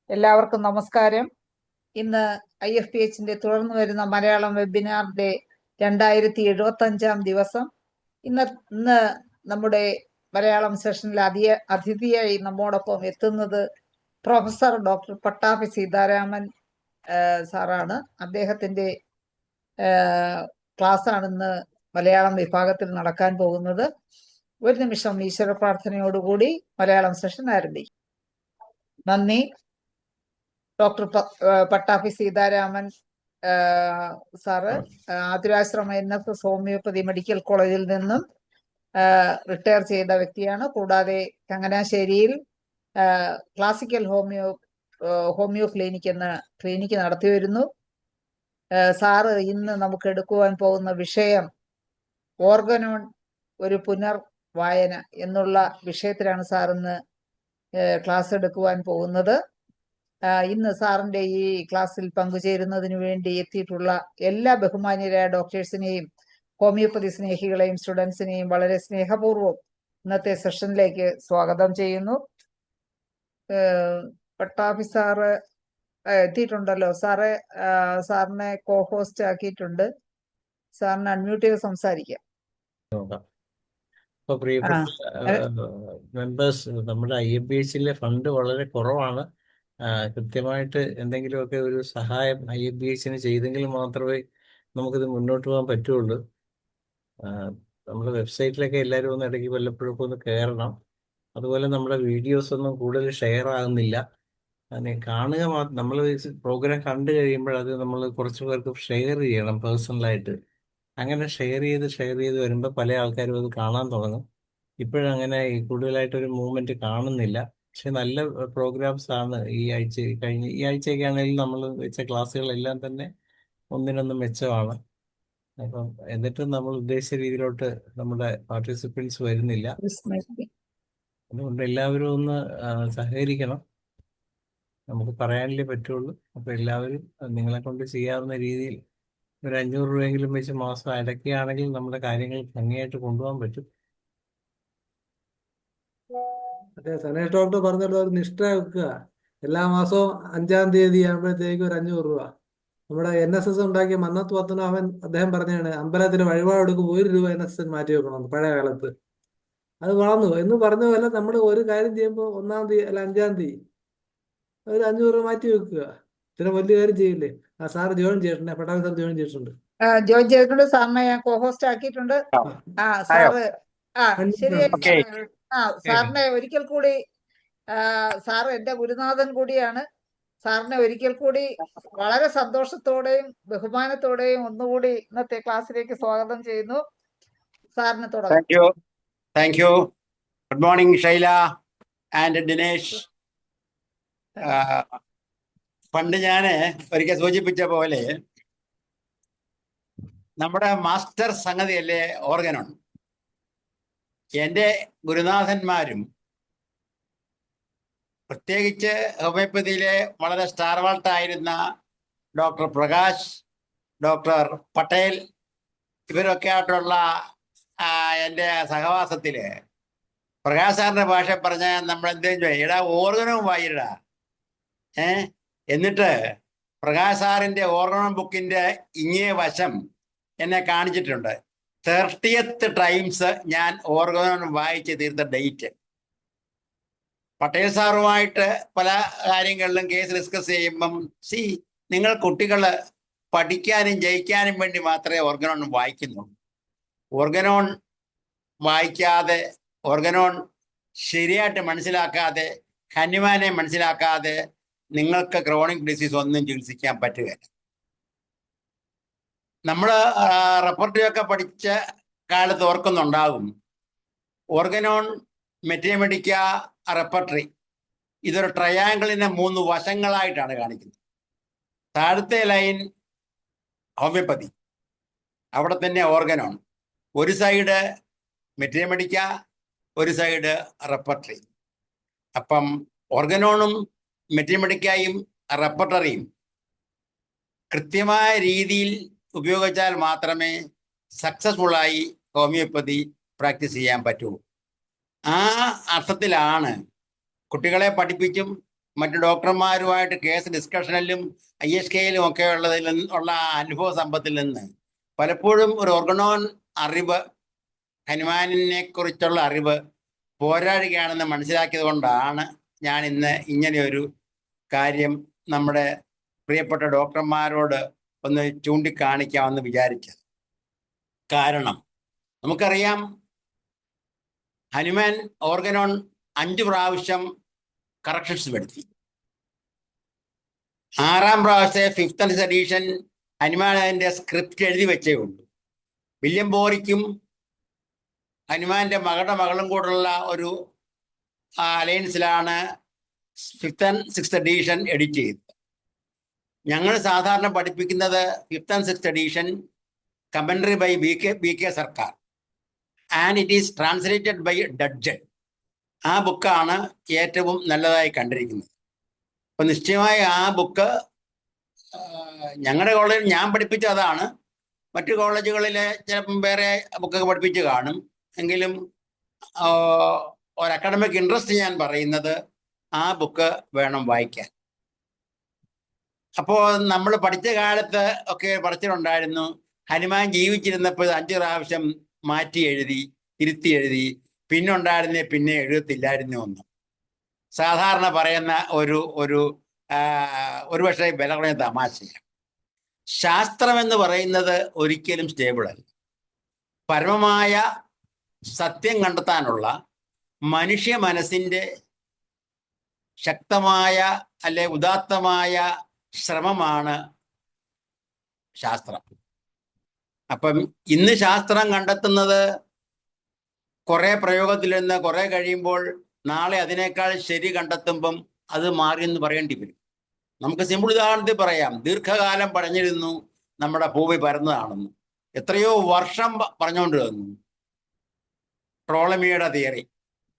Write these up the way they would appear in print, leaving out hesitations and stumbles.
എല്ലാവർക്കും നമസ്കാരം. ഇന്ന് IFPHന്റെ തുടർന്ന് വരുന്ന മലയാളം വെബിനാറിന്റെ 2075 ദിവസം. ഇന്ന് നമ്മുടെ മലയാളം സെഷനിൽ അതിഥിയായി നമ്മോടൊപ്പം എത്തുന്നത് പ്രൊഫസർ ഡോക്ടർ പട്ടാഭി സീതാരാമൻ സാറാണ്. അദ്ദേഹത്തിന്റെ ക്ലാസ്സാണ് ഇന്ന് മലയാളം വിഭാഗത്തിൽ നടക്കാൻ പോകുന്നത്. ഒരു നിമിഷം ഈശ്വര പ്രാർത്ഥനയോടുകൂടി മലയാളം സെഷൻ ആരംഭിക്കും. നന്ദി. Doctor Pattabhi Seetharaman sir Athurashrama NSS homoeopathy medical കോളേജിൽ നിന്നും റിട്ടയർ ചെയ്ത വ്യക്തിയാണ്. കൂടാതെ ചങ്ങനാശ്ശേരിയിൽ ക്ലാസിക്കൽ ഹോമിയോ ക്ലിനിക്ക് നടത്തി വരുന്നു. സാറ് ഇന്ന് നമുക്ക് എടുക്കുവാൻ പോകുന്ന വിഷയം ഓർഗനോൺ ഒരു പുനർവായന എന്നുള്ള വിഷയത്തിലാണ് സാർ ഇന്ന് ക്ലാസ് എടുക്കുവാൻ പോകുന്നത്. ഇന്ന് സാറിന്റെ ഈ ക്ലാസ്സിൽ പങ്കുചേരുന്നതിന് വേണ്ടി എത്തിയിട്ടുള്ള എല്ലാ ബഹുമാന്യരായ ഡോക്ടേഴ്സിനെയും ഹോമിയോപ്പതി സ്നേഹികളെയും സ്റ്റുഡൻസിനെയും വളരെ സ്നേഹപൂർവ്വം ഇന്നത്തെ സെഷനിലേക്ക് സ്വാഗതം ചെയ്യുന്നു. പട്ടാഭി സാറ് എത്തിയിട്ടുണ്ടല്ലോ. സാറിനെ കോ-ഹോസ്റ്റ് ആക്കിയിട്ടുണ്ട്. സാറിന് അൺമ്യൂട്ട് ചെയ്ത് സംസാരിക്കാം. ഇപ്പൊ പ്രിയപ്പെട്ട മെമ്പേഴ്സ്, നമ്മുടെ IFBHലെ ഫണ്ട് വളരെ കുറവാണ്. കൃത്യമായിട്ട് എന്തെങ്കിലുമൊക്കെ ഒരു സഹായം IFBHന് ചെയ്തെങ്കിൽ മാത്രമേ നമുക്കിത് മുന്നോട്ട് പോകാൻ പറ്റുള്ളൂ. നമ്മുടെ വെബ്സൈറ്റിലൊക്കെ എല്ലാവരും ഒന്ന് ഇടയ്ക്ക് വല്ലപ്പോഴൊക്കെ ഒന്ന് കയറണം. അതുപോലെ നമ്മുടെ വീഡിയോസ് ഒന്നും കൂടുതൽ ഷെയർ ആകുന്നില്ല. കാണുക നമ്മൾ പ്രോഗ്രാം കണ്ടു കഴിയുമ്പോൾ അത് നമ്മൾ കുറച്ച് പേർക്ക് ഷെയർ ചെയ്യണം പേഴ്സണലായിട്ട്. അങ്ങനെ ഷെയർ ചെയ്ത് വരുമ്പോൾ പല ആൾക്കാരും അത് കാണാൻ തുടങ്ങും. ഇപ്പോഴങ്ങനെ കൂടുതലായിട്ടൊരു മൂവ്മെന്റ് കാണുന്നില്ല. പക്ഷെ നല്ല പ്രോഗ്രാംസ് ആണ് ഈ ആഴ്ചയൊക്കെ ആണെങ്കിലും നമ്മൾ വെച്ച ക്ലാസ്സുകളെല്ലാം തന്നെ ഒന്നിനൊന്ന് മെച്ചമാണ്. അപ്പം എന്നിട്ടും നമ്മൾ ഉദ്ദേശിച്ച രീതിയിലോട്ട് നമ്മുടെ പാർട്ടിസിപ്പൻസ് വരുന്നില്ല. അതുകൊണ്ട് എല്ലാവരും ഒന്ന് സഹകരിക്കണം. നമുക്ക് പറയാനല്ലേ പറ്റുള്ളൂ. അപ്പൊ എല്ലാവരും നിങ്ങളെ കൊണ്ട് ചെയ്യാവുന്ന രീതിയിൽ ഒരു 500 രൂപയെങ്കിലും വെച്ച് മാസം അടയ്ക്കുകയാണെങ്കിൽ നമ്മുടെ കാര്യങ്ങൾ ഭംഗിയായിട്ട് കൊണ്ടുപോകാൻ പറ്റും. അതെ, സനേഷ് ഡോക്ടർ പറഞ്ഞല്ലോ, ഒരു നിഷ്ഠ വെക്കുക. എല്ലാ മാസവും 5-ാം തീയതി ആകുമ്പോഴത്തേക്ക് ഒരു 500 രൂപ. നമ്മുടെ NSS ഉണ്ടാക്കിയ മന്നത്ത് പത്മനാഭൻ അദ്ദേഹം പറഞ്ഞാണ്, അമ്പലത്തിന് വഴിപാട് എടുക്കുമ്പോൾ 1 രൂപ NSS മാറ്റി വെക്കണമെന്ന് പഴയ കാലത്ത്. അത് വളർന്നു എന്ന് പറഞ്ഞ പോലെ നമ്മൾ ഒരു കാര്യം ചെയ്യുമ്പോൾ 1-ാം തീയതി അല്ല 5-ാം തീയതി ഒരു 500 രൂപ മാറ്റി വെക്കുക. ഇത്ര വലിയ കാര്യം ചെയ്യില്ലേ? സാർ ജോയിൻ ചെയ്തിട്ടുണ്ട്, പട്ടാഭി സാർ ജോയിൻ ചെയ്തിട്ടുണ്ട്. ജോയിൻ ചെയ്തിട്ടുണ്ട്. സാറിനെ ഞാൻ കോ-ഹോസ്റ്റ് ആക്കിയിട്ടുണ്ട്. സാറ് ശരിയായി. സാറിനെ ഒരിക്കൽ കൂടി, സാറ് എന്റെ ഗുരുനാഥൻ കൂടിയാണ്. സാറിനെ ഒരിക്കൽ കൂടി വളരെ സന്തോഷത്തോടെയും ബഹുമാനത്തോടെയും ഒന്നുകൂടി ഇന്നത്തെ ക്ലാസ്സിലേക്ക് സ്വാഗതം ചെയ്യുന്നു. സാറിന് തുടങ്ങാം. Thank you. Good morning Shaila and Dinesh. പണ്ട് ഞാൻ ഒരിക്കൽ സൂചിപ്പിച്ച പോലെ നമ്മുടെ മാസ്റ്റർ സംഗതിയല്ലേ ഓർഗനോൺ. എൻ്റെ ഗുരുനാഥന്മാരും പ്രത്യേകിച്ച് ഹോമിയോപ്പതിയിലെ വളരെ സ്റ്റാർ വാൾട്ടായിരുന്ന ഡോക്ടർ പ്രകാശ്, ഡോക്ടർ പട്ടേൽ, ഇവരൊക്കെ ആയിട്ടുള്ള എൻ്റെ സഹവാസത്തിൽ പ്രകാശ് സാറിൻ്റെ ഭാഷ പറഞ്ഞാൽ നമ്മൾ എന്തെങ്കിലും ചെയ്യും, എടാ ഓർഗനവും വായിടാ. എന്നിട്ട് പ്രകാശ് സാറിൻ്റെ ഓർഗനം ബുക്കിൻ്റെ ഇങ്ങേ വശം എന്നെ കാണിച്ചിട്ടുണ്ട്. 30th ടൈംസ് ഞാൻ ഓർഗനം വായിച്ച് തീർത്ത ഡേറ്റ്. പട്ടേൽ സാറുമായിട്ട് പല കാര്യങ്ങളിലും കേസ് ഡിസ്കസ് ചെയ്യുമ്പം, നിങ്ങൾ കുട്ടികൾ പഠിക്കാനും ജയിക്കാനും വേണ്ടി മാത്രമേ ഓർഗനോൺ വായിക്കുന്നുള്ളൂ. ഓർഗനോൺ വായിക്കാതെ, ഓർഗനോൺ ശരിയായിട്ട് മനസ്സിലാക്കാതെ, ഹനുമാനെ മനസ്സിലാക്കാതെ നിങ്ങൾക്ക് ക്രോണിക് ഡിസീസ് ഒന്നും ചികിത്സിക്കാൻ പറ്റുകയില്ല. നമ്മൾ റെപ്പർട്ടറിയൊക്കെ പഠിച്ച കാലത്ത് ഓർക്കുന്നുണ്ടാകും, ഓർഗനോൺ, മെറ്റീരിയമെഡിക്ക, റെപ്പർട്ടറി ഇതൊരു ട്രയാങ്കിളിനെ 3 വശങ്ങളായിട്ടാണ് കാണിക്കുന്നത്. താഴത്തെ ലൈൻ ഹോമിയോപ്പതി, അവിടെ തന്നെ ഓർഗനോൺ. ഒരു സൈഡ് മെറ്റീരിയമെഡിക്ക, ഒരു സൈഡ് റെപ്പർട്ടറി. അപ്പം ഓർഗനോണും മെറ്റീരിയമെഡിക്കയും റെപ്പർട്ടറിയും കൃത്യമായ രീതിയിൽ ഉപയോഗിച്ചാൽ മാത്രമേ സക്സസ്ഫുള്ളായി ഹോമിയോപ്പതി പ്രാക്ടീസ് ചെയ്യാൻ പറ്റുള്ളൂ. ആ അർത്ഥത്തിലാണ് കുട്ടികളെ പഠിപ്പിച്ചും മറ്റു ഡോക്ടർമാരുമായിട്ട് കേസ് ഡിസ്കഷനിലും ISKയിലും ഒക്കെ ഉള്ള അനുഭവ സമ്പത്തിൽ നിന്ന് പലപ്പോഴും ഒരു ഓർഗനോൺ അറിവ്, ഹനുമാനിനെ കുറിച്ചുള്ള അറിവ് പോരാടുകയാണെന്ന് മനസ്സിലാക്കിയത് കൊണ്ടാണ് ഞാൻ ഇന്ന് ഇങ്ങനെയൊരു കാര്യം നമ്മുടെ പ്രിയപ്പെട്ട ഡോക്ടർമാരോട് ഒന്ന് ചൂണ്ടിക്കാണിക്കാമെന്ന് വിചാരിച്ചത്. കാരണം നമുക്കറിയാം, ഹനുമാൻ ഓർഗനോൺ 5 പ്രാവശ്യം കറക്ഷൻസ് വരുത്തി. 6ാം പ്രാവശ്യത്തെ 5th എഡിഷൻ ഹനുമാൻ അതിൻ്റെ സ്ക്രിപ്റ്റ് എഴുതി വെച്ചേ ഉള്ളൂ. വില്യം ബോറിക്കും ഹനുമാന്റെ മകളുടെ മകളും കൂടെയുള്ള ഒരു അലയൻസിലാണ് 5th and 6th edition edit ചെയ്തത്. ഞങ്ങൾ സാധാരണ പഠിപ്പിക്കുന്നത് 5th and 6th edition commentary by BK Sarkar and it is translated by Dudgeon. ആ ബുക്കാണ് ഏറ്റവും നല്ലതായി കണ്ടിരിക്കുന്നത്. അപ്പൊ നിശ്ചയമായി ആ ബുക്ക് ഞങ്ങളുടെ കോളേജിൽ ഞാൻ പഠിപ്പിച്ച അതാണ്. മറ്റു കോളേജുകളിൽ ചിലപ്പം വേറെ ബുക്കൊക്കെ പഠിപ്പിച്ച് കാണും. എങ്കിലും ഒരു അക്കാഡമിക് ഇൻട്രസ്റ്റ് ഞാൻ പറയുന്നത് ആ ബുക്ക് വേണം വായിക്കാൻ. അപ്പോൾ നമ്മൾ പഠിച്ച കാലത്ത് ഒക്കെ പഠിച്ചിട്ടുണ്ടായിരുന്നു, ഹനുമാൻ ജീവിച്ചിരുന്നപ്പോൾ 5 പ്രാവശ്യം മാറ്റി എഴുതി, തിരുത്തി എഴുതി, പിന്നെ ഉണ്ടായിരുന്നേ പിന്നെ എഴുതത്തില്ലായിരുന്നു എന്ന് സാധാരണ പറയുന്ന ഒരു പക്ഷേ വില കുറഞ്ഞ തമാശയാണ്. ശാസ്ത്രം എന്ന് പറയുന്നത് ഒരിക്കലും സ്റ്റേബിൾ അല്ല. പരമമായ സത്യം കണ്ടെത്താനുള്ള മനുഷ്യ മനസ്സിൻ്റെ ശക്തമായ അല്ലെ ഉദാത്തമായ ശ്രമമാണ് ശാസ്ത്രം. അപ്പം ഇന്ന് ശാസ്ത്രം കണ്ടെത്തുന്നത് കുറെ പ്രയോഗത്തിൽ നിന്ന് കുറെ കഴിയുമ്പോൾ നാളെ അതിനേക്കാൾ ശരി കണ്ടെത്തുമ്പം അത് മാറിയെന്ന് പറയേണ്ടി വരും. നമുക്ക് സിമ്പിൾ ഉദാഹരണത്തിൽ പറയാം, ദീർഘകാലം പറഞ്ഞിരുന്നു നമ്മുടെ ഭൂമി പരന്നതാണെന്ന്. എത്രയോ വർഷം പറഞ്ഞുകൊണ്ട് വന്നു. ടോളമിയുടെ തിയറി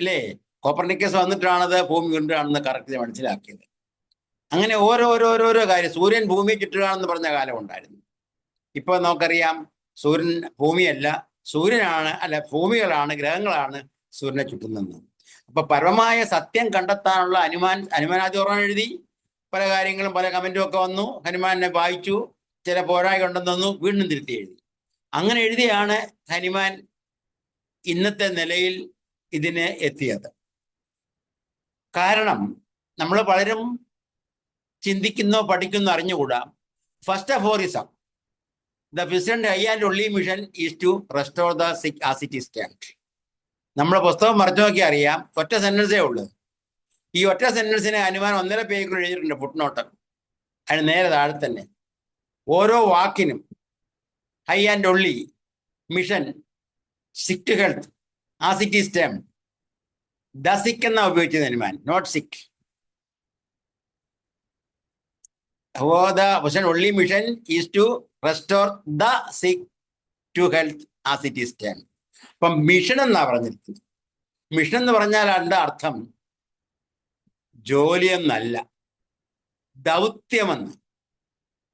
അല്ലേ, കോപ്പർനിക്കസ് വന്നിട്ടാണത് ഭൂമി ഉരുണ്ടാണെന്ന് കറക്റ്റ് മനസ്സിലാക്കിയത്. അങ്ങനെ ഓരോരോ കാര്യം, സൂര്യൻ ഭൂമിയെ ചുറ്റുകയാണെന്ന് പറഞ്ഞ കാലം ഉണ്ടായിരുന്നു. ഇപ്പൊ നമുക്കറിയാം സൂര്യൻ ഭൂമിയല്ല, സൂര്യനാണ്, അല്ല ഭൂമികളാണ്, ഗ്രഹങ്ങളാണ് സൂര്യനെ ചുറ്റുന്നത്. അപ്പൊ പരമമായ സത്യം കണ്ടെത്താനുള്ള ഹനുമാനാദി ഓർമ്മ എഴുതി, പല കാര്യങ്ങളും പല കമന്റും ഒക്കെ വന്നു, ഹനുമാനെ വായിച്ചു, ചില പോരായ്മ ഉണ്ടെന്ന് വന്നു, വീണ്ടും തിരുത്തി എഴുതി. അങ്ങനെ എഴുതിയാണ് ഹനുമാൻ ഇന്നത്തെ നിലയിൽ ഇതിന് എത്തിയത്. കാരണം നമ്മൾ പലരും ചിന്തിക്കുന്നോ പഠിക്കുന്നോ അറിഞ്ഞുകൂടാ. First aphorism, the vision high and only mission is to restore the sick as it is kept. നമ്മളെ പുസ്തകം മറിച്ചു നോക്കി അറിയാം, ഒറ്റ സെന്റൻസേ ഉള്ളൂ. ഈ ഒറ്റ സെന്റൻസിന് ഹനുമാൻ 1.5 പേജ് എഴുതിയിട്ടുണ്ട് ഫുട്നോട്ട്. അതിന് നേരെ താഴെ തന്നെ ഓരോ വാക്കിനും high and only mission, sick to health as it is term. The sick എന്നാ ഉപയോഗിച്ചത് Hahnemann, not sick. The vision only mission is to restore the sick to health as it is termed. അപ്പം mission എന്നാ പറഞ്ഞിരിക്കുന്നത്. Mission എന്ന് പറഞ്ഞാൽ അതിൻ്റെ അർത്ഥം ജോലിയെന്നല്ല, ദൗത്യമെന്ന്,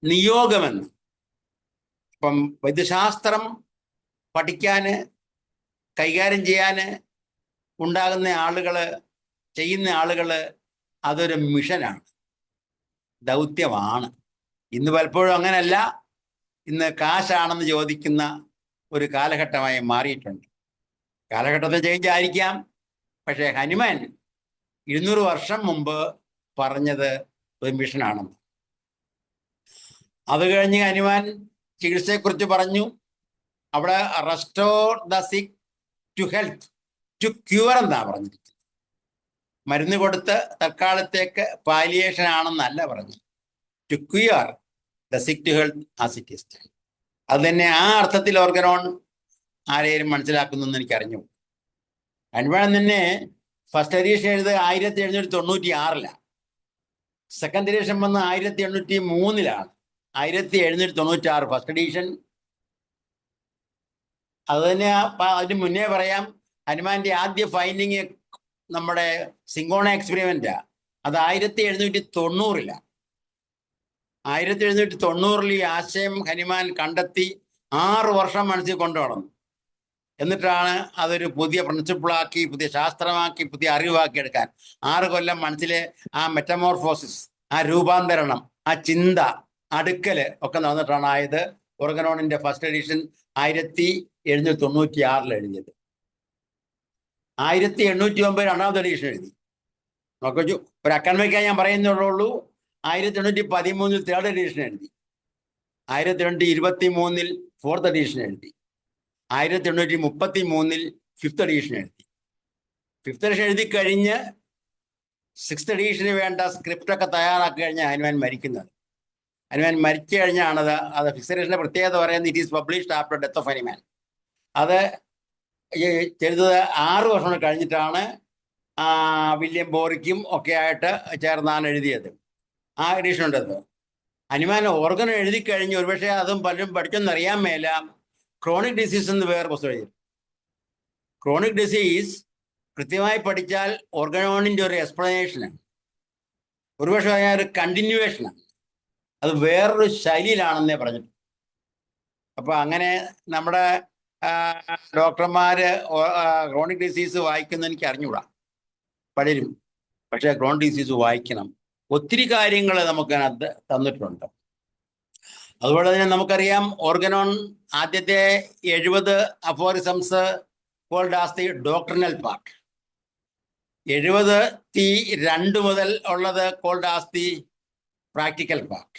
നിയോഗമെന്ന്. ഇപ്പം വൈദ്യശാസ്ത്രം പഠിക്കാന്, കൈകാര്യം ചെയ്യാന് ഉണ്ടാകുന്ന ആളുകള്, ചെയ്യുന്ന ആളുകള്, അതൊരു മിഷനാണ്, ദൗത്യമാണ്. ഇന്ന് പലപ്പോഴും അങ്ങനല്ല, ഇന്ന് കാശാണെന്ന് ചോദിക്കുന്ന ഒരു കാലഘട്ടമായി മാറിയിട്ടുണ്ട്. കാലഘട്ടത്തെ ചേഞ്ച് ആയിരിക്കാം, പക്ഷേ ഹനുമാൻ 200 വർഷം മുമ്പ് പറഞ്ഞത് ഒരു മിഷനാണെന്ന്. അത് കഴിഞ്ഞ് ഹനുമാൻ ചികിത്സയെക്കുറിച്ച് പറഞ്ഞു. അവിടെ restore the sick to health, to cure എന്നാ പറഞ്ഞിരിക്കുന്നത്. മരുന്ന് കൊടുത്ത് തൽക്കാലത്തേക്ക് പാലിയേഷൻ ആണെന്നല്ല പറഞ്ഞു, to cure the sick to health as it is. അത് തന്നെ ആ അർത്ഥത്തിൽ ഓർഗനോൺ ആരെയും മനസ്സിലാക്കുന്നു എന്ന് എനിക്ക് അറിഞ്ഞു. ഹനുമാൻ തന്നെ ഫസ്റ്റ് എഡിഷൻ എഴുതുക 1796 സെക്കൻഡ് എഡിഷൻ വന്ന് 1803 1796 ഫസ്റ്റ് എഡിഷൻ. അത് തന്നെ അതിന് മുന്നേ പറയാം, ഹനുമാന്റെ ആദ്യ ഫൈൻഡിങ് നമ്മുടെ സിങ്കോണ എക്സ്പെരിമെന്റാ. അത് 1790 1790 ഈ ആശയം ഹനുമാൻ കണ്ടെത്തി 6 വർഷം മനസ്സിൽ കൊണ്ടു നടന്നു. എന്നിട്ടാണ് അതൊരു പുതിയ പ്രിൻസിപ്പിളാക്കി, പുതിയ ശാസ്ത്രമാക്കി, പുതിയ അറിവാക്കി എടുക്കാൻ 6 കൊല്ലം മനസ്സിലെ ആ മെറ്റമോർഫോസിസ്, ആ രൂപാന്തരണം, ആ ചിന്ത, അടുക്കല് ഒക്കെ നടന്നിട്ടാണ് ആയത്. ഓർഗനോണിന്റെ ഫസ്റ്റ് എഡിഷൻ 1796 എഴുതിയത്. 1809 രണ്ടാമത്തെ എഡിഷൻ എഴുതി. നോക്കൂ, ഒരു അക്കാഡമിക്കായി ഞാൻ പറയുന്നുള്ളൂ. 1813 തേർഡ് എഡിഷൻ എഴുതി. 1823 ഫോർത്ത് എഡിഷൻ എഴുതി. 1833 ഫിഫ്ത്ത് എഡിഷൻ എഴുതി. ഫിഫ്ത്ത് എഡിഷൻ എഴുതി കഴിഞ്ഞ് 6th എഡിഷന് വേണ്ട സ്ക്രിപ്റ്റൊക്കെ തയ്യാറാക്കി കഴിഞ്ഞാൽ ഹനുമാൻ മരിക്കുന്നത്. ഹനുമാൻ മരിച്ചു കഴിഞ്ഞാണത്. അത് 6th എഡിഷന്റെ പ്രത്യേകത പറയുന്നത് it is published after death of Hanuman. അത് ചെയ്തത് 6 വർഷം കഴിഞ്ഞിട്ടാണ് വില്യം ബോറിക്കും ഒക്കെ ആയിട്ട് ചേർന്നാണ് എഴുതിയത്. ആ എഡിഷൻ ഉണ്ടത്. ഹനുമാൻ ഓർഗൻ എഴുതി കഴിഞ്ഞ് ഒരുപക്ഷെ അതും പലരും പഠിച്ചെന്നറിയാൻ മേല ക്രോണിക് ഡിസീസ് എന്ന് വേറെ പുസ്തകം എഴുതി. ക്രോണിക് ഡിസീസ് കൃത്യമായി പഠിച്ചാൽ ഓർഗനോണിൻ്റെ ഒരു എക്സ്പ്ലനേഷനാണ്, ഒരുപക്ഷെ ഒരു കണ്ടിന്യൂവേഷനാണ്. അത് വേറൊരു ശൈലിയിലാണെന്നേ പറഞ്ഞിട്ട്. അപ്പോൾ അങ്ങനെ നമ്മുടെ ഡോക്ടർമാര് ക്രോണിക് ഡിസീസ് വായിക്കുന്ന എനിക്ക് അറിഞ്ഞുകൂടാ പലരും, പക്ഷേ ക്രോണിക് ഡിസീസ് വായിക്കണം. ഒത്തിരി കാര്യങ്ങൾ നമുക്കതിനകത്ത് തന്നിട്ടുണ്ട്. അതുപോലെ തന്നെ നമുക്കറിയാം ഓർഗനോൺ ആദ്യത്തെ 70 aphorisms called as the doctrinal part, 72 മുതൽ ഉള്ളത് called as the practical part.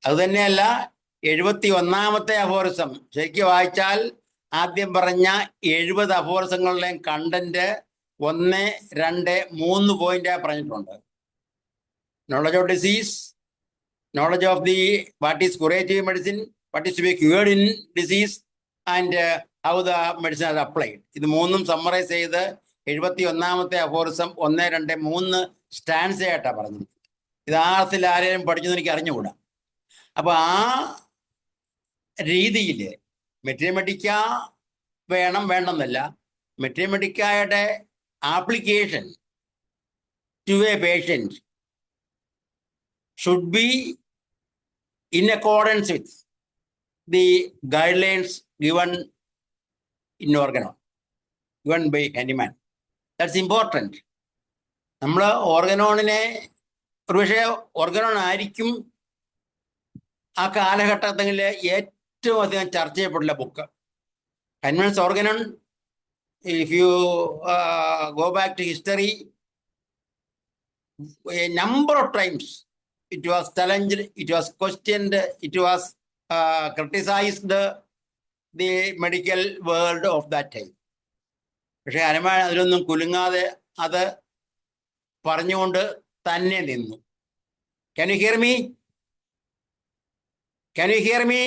അതുതന്നെയല്ല 71ാമത്തെ അഫോറിസം ശരിക്കും വായിച്ചാൽ ആദ്യം പറഞ്ഞ 70 അഫോറിസങ്ങളുടെയും കണ്ടന്റ് 1, 2, 3 പോയിന്റായി പറഞ്ഞിട്ടുണ്ട്. Knowledge of disease, knowledge of the what is curative medicine, what is to be cured in disease, and how the medicine is applied. ഇത് മൂന്നും സമ്മറൈസ് ചെയ്ത് 71ാമത്തെ അഫോറിസം 1, 2, 3 സ്റ്റാൻസ് ആയിട്ടാണ് പറഞ്ഞത്. ഇത് ആർത്തിൽ ആരെയും പഠിച്ചെന്ന് എനിക്ക് അറിഞ്ഞുകൂടാ. അപ്പോൾ ആ രീതിയിൽ മെട്രിമെഡിക്ക വേണമെന്നല്ല, മെട്രിമെഡിക്കയുടെ application to a patient should be in accordance with the guidelines given in Organon, given by Hahnemann. That's important. നമ്മൾ ഓർഗനോണിനെ ഒരുപക്ഷെ ഓർഗനോൺ ആയിരിക്കും ആ കാലഘട്ടത്തിൽ ഏറ്റവും അധികം ചർച്ച ചെയ്യപ്പെട്ടുള്ള ബുക്ക്. Hahnemann's Organon, if you go back to history, a number of times it was challenged, it was questioned, it was criticized the medical world of that time. പക്ഷെ ഹനുമാൻ അതിലൊന്നും കുലുങ്ങാതെ അത് പറഞ്ഞുകൊണ്ട് തന്നെ നിന്നു. Can you hear me? Can you hear me?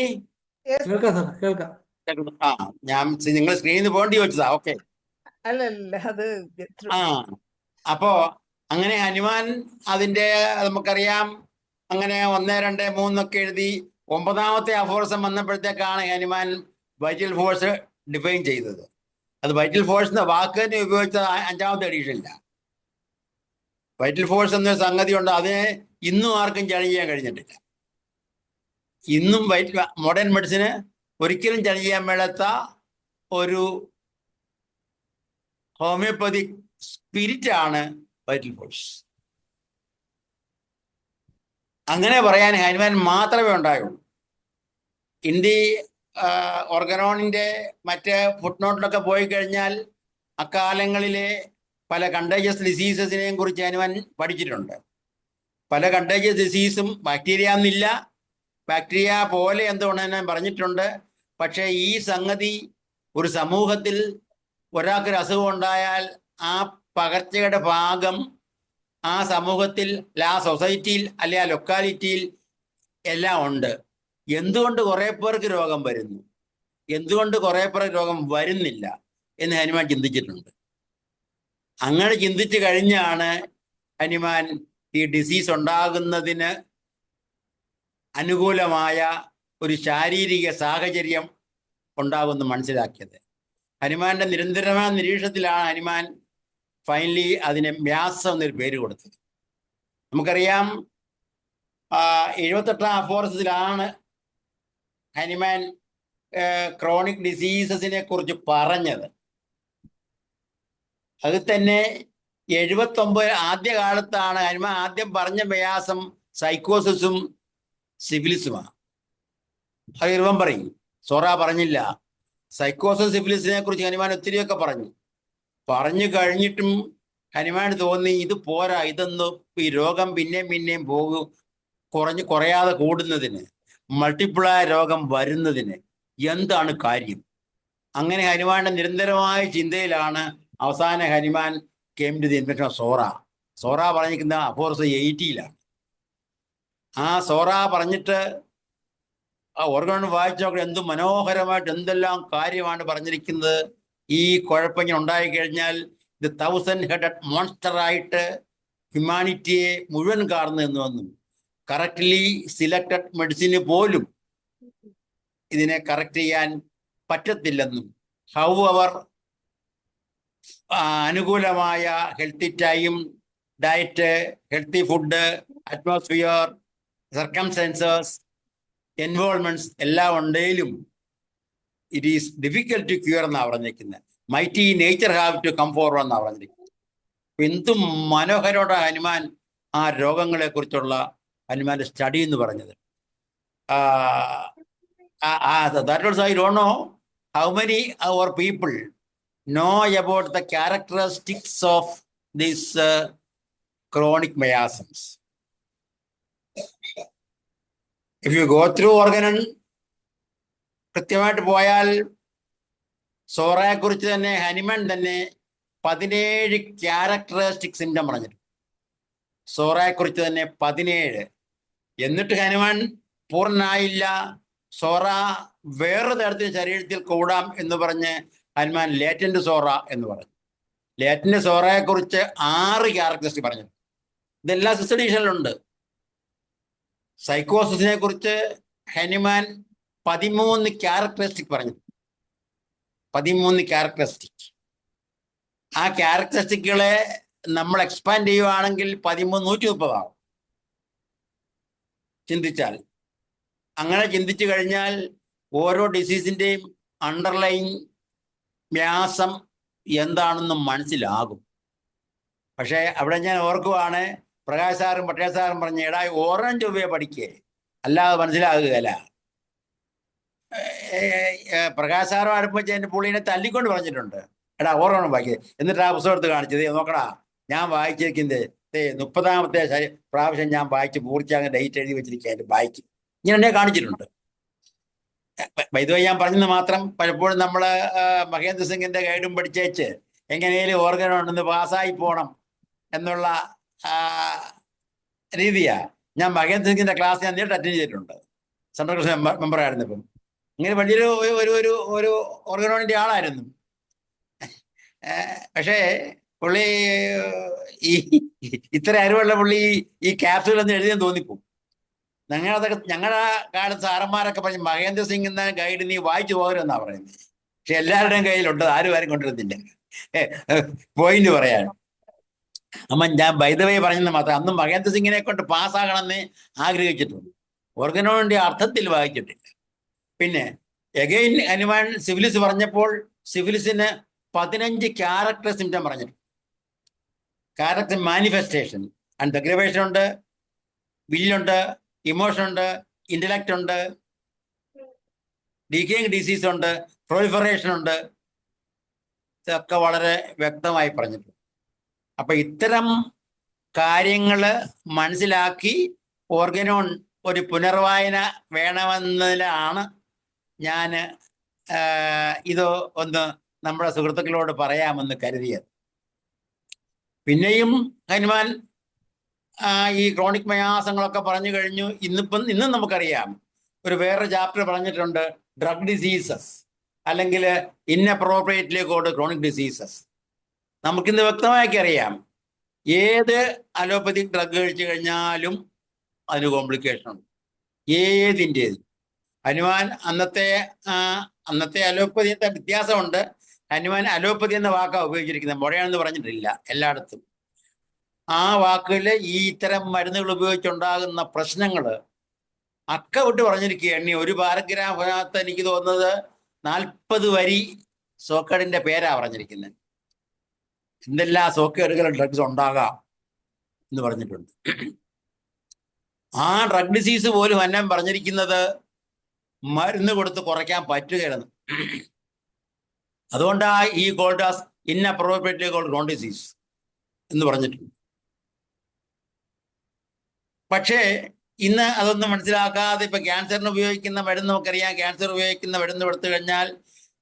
കേൾക്കാം. ഞാൻ നിങ്ങൾ സ്ക്രീനിൽ നിന്ന് പോകേണ്ടി ചോദിച്ചതാ. ഓക്കെ. അല്ലല്ല, അത് അപ്പോ അങ്ങനെ ഹനുമാൻ അതിൻ്റെ നമുക്കറിയാം അങ്ങനെ 1, 2, 3 ഒക്കെ എഴുതി 9ാമത്തെ aphorism വന്നപ്പോഴത്തേക്കാണ് Hanuman vital force define ചെയ്തത്. അത് വൈറ്റൽ ഫോഴ്സ് എന്ന വാക്ക് തന്നെ ഉപയോഗിച്ചത് 5ാമത്തെ എഡിഷനില്ല. വൈറ്റൽ ഫോഴ്സ് എന്നൊരു സംഗതി ഉണ്ട്, അതിനെ ഇന്നും ആർക്കും ചലഞ്ച് ചെയ്യാൻ കഴിഞ്ഞിട്ടില്ല. ഇന്നും മോഡേൺ മെഡിസിന് ഒരിക്കലും ചലഞ്ച് ചെയ്യാൻ മേലാത്ത ഒരു ഹോമിയോപ്പതിക് സ്പിരിറ്റാണ് വൈറ്റൽ ഫോഴ്സ്. അങ്ങനെ പറയാൻ ഹനുമാൻ മാത്രമേ ഉണ്ടായുള്ളൂ. ഇന്ത്യ ഓർഗനോണിൻ്റെ മറ്റ് ഫുട്നോട്ടിലൊക്കെ പോയി കഴിഞ്ഞാൽ അക്കാലങ്ങളിലെ പല കണ്ടേജിയസ് ഡിസീസസിനെയും കുറിച്ച് ഹനുമാൻ പഠിച്ചിട്ടുണ്ട്. പല കണ്ടേജിയസ് ഡിസീസും ബാക്ടീരിയ എന്നില്ല, ബാക്ടീരിയ പോലെ എന്തുകൊണ്ടെന്ന് പറഞ്ഞിട്ടുണ്ട്. പക്ഷേ ഈ സംഗതി ഒരു സമൂഹത്തിൽ ഒരാൾക്കൊരു അസുഖം ഉണ്ടായാൽ ആ പകർച്ചയുടെ ഭാഗം ആ സമൂഹത്തിൽ ആ സൊസൈറ്റിയിൽ അല്ലെ ആ ലൊക്കാലിറ്റിയിൽ എല്ലാം ഉണ്ട്. എന്തുകൊണ്ട് കുറേ പേർക്ക് രോഗം വരുന്നു, എന്തുകൊണ്ട് കുറേ പേർക്ക് രോഗം വരുന്നില്ല എന്ന് ഹനുമാൻ ചിന്തിച്ചിട്ടുണ്ട്. അങ്ങനെ ചിന്തിച്ചു കഴിഞ്ഞാണ് ഹനുമാൻ ഈ ഡിസീസ് ഉണ്ടാകുന്നതിന് അനുകൂലമായ ഒരു ശാരീരിക സാഹചര്യം ഉണ്ടാകുമെന്ന് മനസ്സിലാക്കിയത്. ഹനുമാന്റെ നിരന്തരമായ നിരീക്ഷണത്തിലാണ് ഹനുമാൻ ഫൈനലി അതിന് വ്യാസം എന്നൊരു പേര് കൊടുത്തത്. നമുക്കറിയാം 78ാം അഫോറിസത്തിലാണ് ഹനുമാൻ ക്രോണിക് ഡിസീസസിനെ കുറിച്ച് പറഞ്ഞത്. അത് തന്നെ 79 ആദ്യകാലത്താണ് ഹനുമാൻ ആദ്യം പറഞ്ഞ വ്യാസം സൈക്കോസിസും സിഫിലിസുമാണ്. അത് ഇർവൻ പറയും, സോറ പറഞ്ഞില്ല. സൈക്കോസിസ് സിഫിലിസിനെ കുറിച്ച് ഹനുമാൻ ഒത്തിരിയൊക്കെ പറഞ്ഞു കഴിഞ്ഞിട്ടും ഹനുമാൻ തോന്നി ഇത് പോരാ, ഇതൊന്ന് ഈ രോഗം പിന്നെയും കുറയാതെ കൂടുന്നതിന്, മൾട്ടിപ്പിളായ രോഗം വരുന്നതിന് എന്താണ് കാര്യം? അങ്ങനെ ഹനുമാന്റെ നിരന്തരമായ ചിന്തയിലാണ് അവസാന Hahnemann came to the invention of psora. Psora പറഞ്ഞിരിക്കുന്ന അഫോർസ് 80-ലാണ്. ആ സോറ പറഞ്ഞിട്ട് ആ ഓർഗൻ വായിച്ചു നോക്കി, എന്ത് മനോഹരമായിട്ട് എന്തെല്ലാം കാര്യമാണ് പറഞ്ഞിരിക്കുന്നത്. ഈ കുഴപ്പങ്ങൾ ഉണ്ടായിക്കഴിഞ്ഞാൽ ഇത് 1000 ഹെഡഡ് മോൺസ്റ്റർ ആയിട്ട് ഹ്യൂമാനിറ്റിയെ മുഴുവൻ കാർന്നെന്നും കറക്റ്റ്ലി സിലക്റ്റഡ് മെഡിസിന് പോലും ഇതിനെ കറക്റ്റ് ചെയ്യാൻ പറ്റത്തില്ലെന്നും, ഹൗ അവർ അനുകൂലമായ healthy time, diet, healthy food, atmosphere, circumstances, involvements എല്ലാം ഉണ്ടെങ്കിലും it is difficult to cure എന്നാണ് പറഞ്ഞിരിക്കുന്നത്. Mighty nature have to come forward എന്നാണ് പറഞ്ഞിരിക്കുന്നത്. എന്തും മനോഹരോടെ ഹനുമാൻ ആ രോഗങ്ങളെ കുറിച്ചുള്ള ഹനുമാന്റെ സ്റ്റഡി എന്ന് പറഞ്ഞത്. That also I don't know how many our people know about the characteristics of these chronic miasms. If you go through organon കൃത്യമായിട്ട് പോയാൽ സോറയെ കുറിച്ച് തന്നെ ഹനുമാൻ തന്നെ 17 ക്യാരക്ടറിസ്റ്റിക് സിംറ്റം പറഞ്ഞിട്ടുണ്ട്. സോറയെ കുറിച്ച് തന്നെ 17. എന്നിട്ട് ഹനുമാൻ പൂർണ്ണനായില്ല. സോറ വേറെ തരത്തിൽ ശരീരത്തിൽ കൂടാം എന്ന് പറഞ്ഞ് ഹനുമാൻ ലേറ്റന്റ് സോറ എന്ന് പറഞ്ഞു. ലേറ്റന്റ് സോറയെ കുറിച്ച് 6 ക്യാരക്ടറിസ്റ്റിക് പറഞ്ഞു. ഇതെല്ലാം സിസ്റ്റഡീഷനിലുണ്ട്. സൈക്കോസിസിനെ കുറിച്ച് ഹനുമാൻ 13 ക്യാരക്ടറിസ്റ്റിക് പറഞ്ഞു. 13 ക്യാരക്ടറിസ്റ്റിക്. ആ ക്യാരക്ടറിസ്റ്റിക്കുകളെ നമ്മൾ എക്സ്പാൻഡ് ചെയ്യുവാണെങ്കിൽ 130 ആവും ചിന്തിച്ചാൽ. അങ്ങനെ ചിന്തിച്ചു കഴിഞ്ഞാൽ ഓരോ ഡിസീസിൻ്റെയും അണ്ടർലൈൻ വ്യാസം എന്താണെന്ന് മനസ്സിലാകും. പക്ഷേ അവിടെ ഞാൻ ഓർക്കുവാണ്, പ്രകാശ് സാറും പട്ടേൽ സാറും പറഞ്ഞ എടാ ഓറഞ്ച് ഉപയോഗ പഠിക്കേ, അല്ലാതെ മനസ്സിലാകുകയല്ല. പ്രകാശ് സാറും അടുപ്പിച്ച് എൻ്റെ പുള്ളിനെ തല്ലിക്കൊണ്ട് പറഞ്ഞിട്ടുണ്ട്, എടാ ഓർമ്മ വായിക്കേ. എന്നിട്ട് ആ പുസ്തകം എടുത്ത് കാണിച്ചത് നോക്കടാ, ഞാൻ വായിച്ചിരിക്കുന്നത് 30ാമത്തെ പ്രാവശ്യം ഞാൻ വായിച്ച് പൂർത്തിയാകുന്ന ഡേറ്റ് എഴുതി വെച്ചിരിക്കുക, എൻ്റെ വായിക്ക് ഇങ്ങനെ എന്നെ കാണിച്ചിട്ടുണ്ട്. വൈദ്യുതി ഞാൻ പറഞ്ഞത് മാത്രം. പലപ്പോഴും നമ്മൾ മഹേന്ദ്ര സിംഗിന്റെ ഗൈഡും പഠിച്ചേച്ച് എങ്ങനെയും ഓർഗൻ ഉണ്ടെന്ന് പാസ്സായി പോകണം എന്നുള്ള രീതിയാ. ഞാൻ മഹേന്ദ്ര സിംഗിന്റെ ക്ലാസ് ഞാൻ നേരിട്ട് അറ്റൻഡ് ചെയ്തിട്ടുണ്ട്, സെൻട്രൽ കൗൺസിൽ മെമ്പറായിരുന്നപ്പം. ഇങ്ങനെ വലിയൊരു ഒരു ഓർഗനോണിന്റെ ആളായിരുന്നു. പക്ഷേ പുള്ളി ഈ ഇത്ര അറിവുള്ള പുള്ളി ഈ ക്യാപ്സ്യൂൾ എന്ന് എഴുതിയാൻ തോന്നിപ്പോവും. ഞങ്ങളുടെ കാലത്ത് സാറന്മാരൊക്കെ പറഞ്ഞു മഹേന്ദ്ര സിംഗ് എന്ന ഗൈഡ് നീ വായിച്ചു പോകരുതെന്നാ പറയുന്നത്. പക്ഷെ എല്ലാവരുടെയും കയ്യിലുണ്ട്, ആരും കൊണ്ടുവരുന്നില്ല. പോയിന്റ് പറയാൻ അമ്മ ഞാൻ വൈദ്യവയെ പറഞ്ഞെന്ന് മാത്രം. അന്നും മഹേന്ദ്ര സിംഗിനെ കൊണ്ട് പാസ്സാകണമെന്ന് ആഗ്രഹിച്ചിട്ടുണ്ട്, ഓർഗനോണിന്റെ അർത്ഥത്തിൽ വായിച്ചിട്ടില്ല. പിന്നെ എഗെയിൻ ഹനുമാൻ സിഫിലിസ് പറഞ്ഞപ്പോൾ സിഫിലിസിന് 15 ക്യാരക്ടർ സിംറ്റം പറഞ്ഞിട്ടുണ്ട്. ക്യാരക്ടർ മാനിഫെസ്റ്റേഷൻ ആൻഡ് ഡെഗ്രവേഷൻ ഉണ്ട്, വില്ലുണ്ട്, ഇമോഷൻ ഉണ്ട്, ഇന്റലക്ട് ഉണ്ട്, ഡീക്കേയിങ് ഡിസീസ് ഉണ്ട്, പ്രൊലിഫറേഷൻ ഉണ്ട്. ഇതൊക്കെ വളരെ വ്യക്തമായി പറഞ്ഞിട്ടുണ്ട്. അപ്പൊ ഇത്തരം കാര്യങ്ങൾ മനസ്സിലാക്കി ഓർഗനോൺ ഒരു പുനർവായന വേണമെന്നതിലാണ് ഞാൻ ഇത് ഒന്ന് നമ്മുടെ സുഹൃത്തുക്കളോട് പറയാമെന്ന് കരുതിയത്. പിന്നെയും ഹനുമാൻ ഈ ക്രോണിക് മയാസങ്ങളൊക്കെ പറഞ്ഞു കഴിഞ്ഞു. ഇന്നും നമുക്കറിയാം, ഒരു വേറെ ചാപ്റ്റർ പറഞ്ഞിട്ടുണ്ട്, ഡ്രഗ് ഡിസീസസ് അല്ലെങ്കിൽ ഇൻഅപ്രോപ്രിയേറ്റ്ലി കോൾഡ് ക്രോണിക് ഡിസീസസ്. നമുക്കിന്ന് വ്യക്തമാക്കി അറിയാം, ഏത് അലോപ്പതിക് ഡ്രഗ് കഴിച്ചു കഴിഞ്ഞാലും അതിന് കോംപ്ലിക്കേഷൻ ഉണ്ട്, ഏതിൻ്റേത്. ഹനുമാൻ അന്നത്തെ അലോപ്പതിയുടെ വ്യത്യാസമുണ്ട്. ഹനുമാൻ അലോപ്പതി എന്ന വാക്കാണ് ഉപയോഗിച്ചിരിക്കുന്നത്, മുഴയാണെന്ന് പറഞ്ഞിട്ടില്ല എല്ലായിടത്തും. ആ വാക്കിൽ ഈ ഇത്തരം മരുന്നുകൾ ഉപയോഗിച്ചുണ്ടാകുന്ന പ്രശ്നങ്ങൾ അക്ക വിട്ട് പറഞ്ഞിരിക്കുകയാണ്. ഒരു പാരഗ്രാഫിനകത്ത് എനിക്ക് തോന്നുന്നത് 40 വരി സോക്കേടിന്റെ പേരാ പറഞ്ഞിരിക്കുന്നത്. എന്തെല്ലാം സോക്കേടുകൾ ഡ്രഗ്സ് ഉണ്ടാകാം എന്ന് പറഞ്ഞിട്ടുണ്ട്. ആ ഡ്രഗ് ഡിസീസ് പോലും അന്നം പറഞ്ഞിരിക്കുന്നത് മരുന്ന് കൊടുത്ത് കുറയ്ക്കാൻ പറ്റുകയില്ലെന്ന്. അതുകൊണ്ടാണ് ഈ called as inappropriately called chronic disease എന്ന് പറഞ്ഞിട്ടുണ്ട്. പക്ഷേ ഇന്ന് അതൊന്നും മനസ്സിലാക്കാതെ ഇപ്പൊ ക്യാൻസറിന് ഉപയോഗിക്കുന്ന മരുന്ന് നമുക്കറിയാം. ക്യാൻസർ ഉപയോഗിക്കുന്ന മരുന്ന് എടുത്തു കഴിഞ്ഞാൽ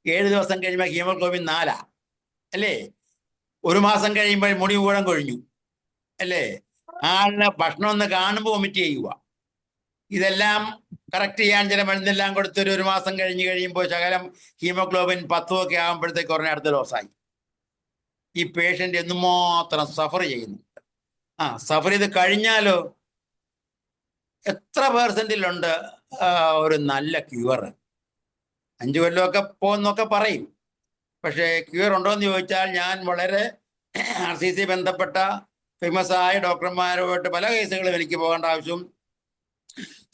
7 ദിവസം കഴിയുമ്പോൾ ഹീമോഗ്ലോബിൻ 4 അല്ലേ? 1 മാസം കഴിയുമ്പോൾ മുടി മുഴുവൻ കൊഴിഞ്ഞു അല്ലേ? ആളിന് ഭക്ഷണം ഒന്ന് കാണുമ്പോൾ വൊമിറ്റ് ചെയ്യുക. ഇതെല്ലാം കറക്റ്റ് ചെയ്യാൻ ചില മരുന്നെല്ലാം കൊടുത്തൊരു 1 മാസം കഴിയുമ്പോൾ ശകലം ഹീമോഗ്ലോബിൻ 10 ഒക്കെ ആകുമ്പോഴത്തേക്ക് ഉടനെ അടുത്ത ഡോസായി. ഈ പേഷ്യൻ്റ് എന്തുമാത്രം സഫർ ചെയ്യുന്നുണ്ട്. സഫർ ചെയ്ത് കഴിഞ്ഞാലോ എത്ര പെർസെൻറ്റിലുണ്ട് ഒരു നല്ല ക്യൂർ? 5 കൊല്ലമൊക്കെ പോകുന്നൊക്കെ പറയും. പക്ഷേ ക്യൂർ ഉണ്ടോ എന്ന് ചോദിച്ചാൽ ഞാൻ വളരെ RCC ബന്ധപ്പെട്ട ഫേമസ് ആയ ഡോക്ടർമാരുമായിട്ട് പല കേസുകളും എനിക്ക് പോകേണ്ട ആവശ്യവും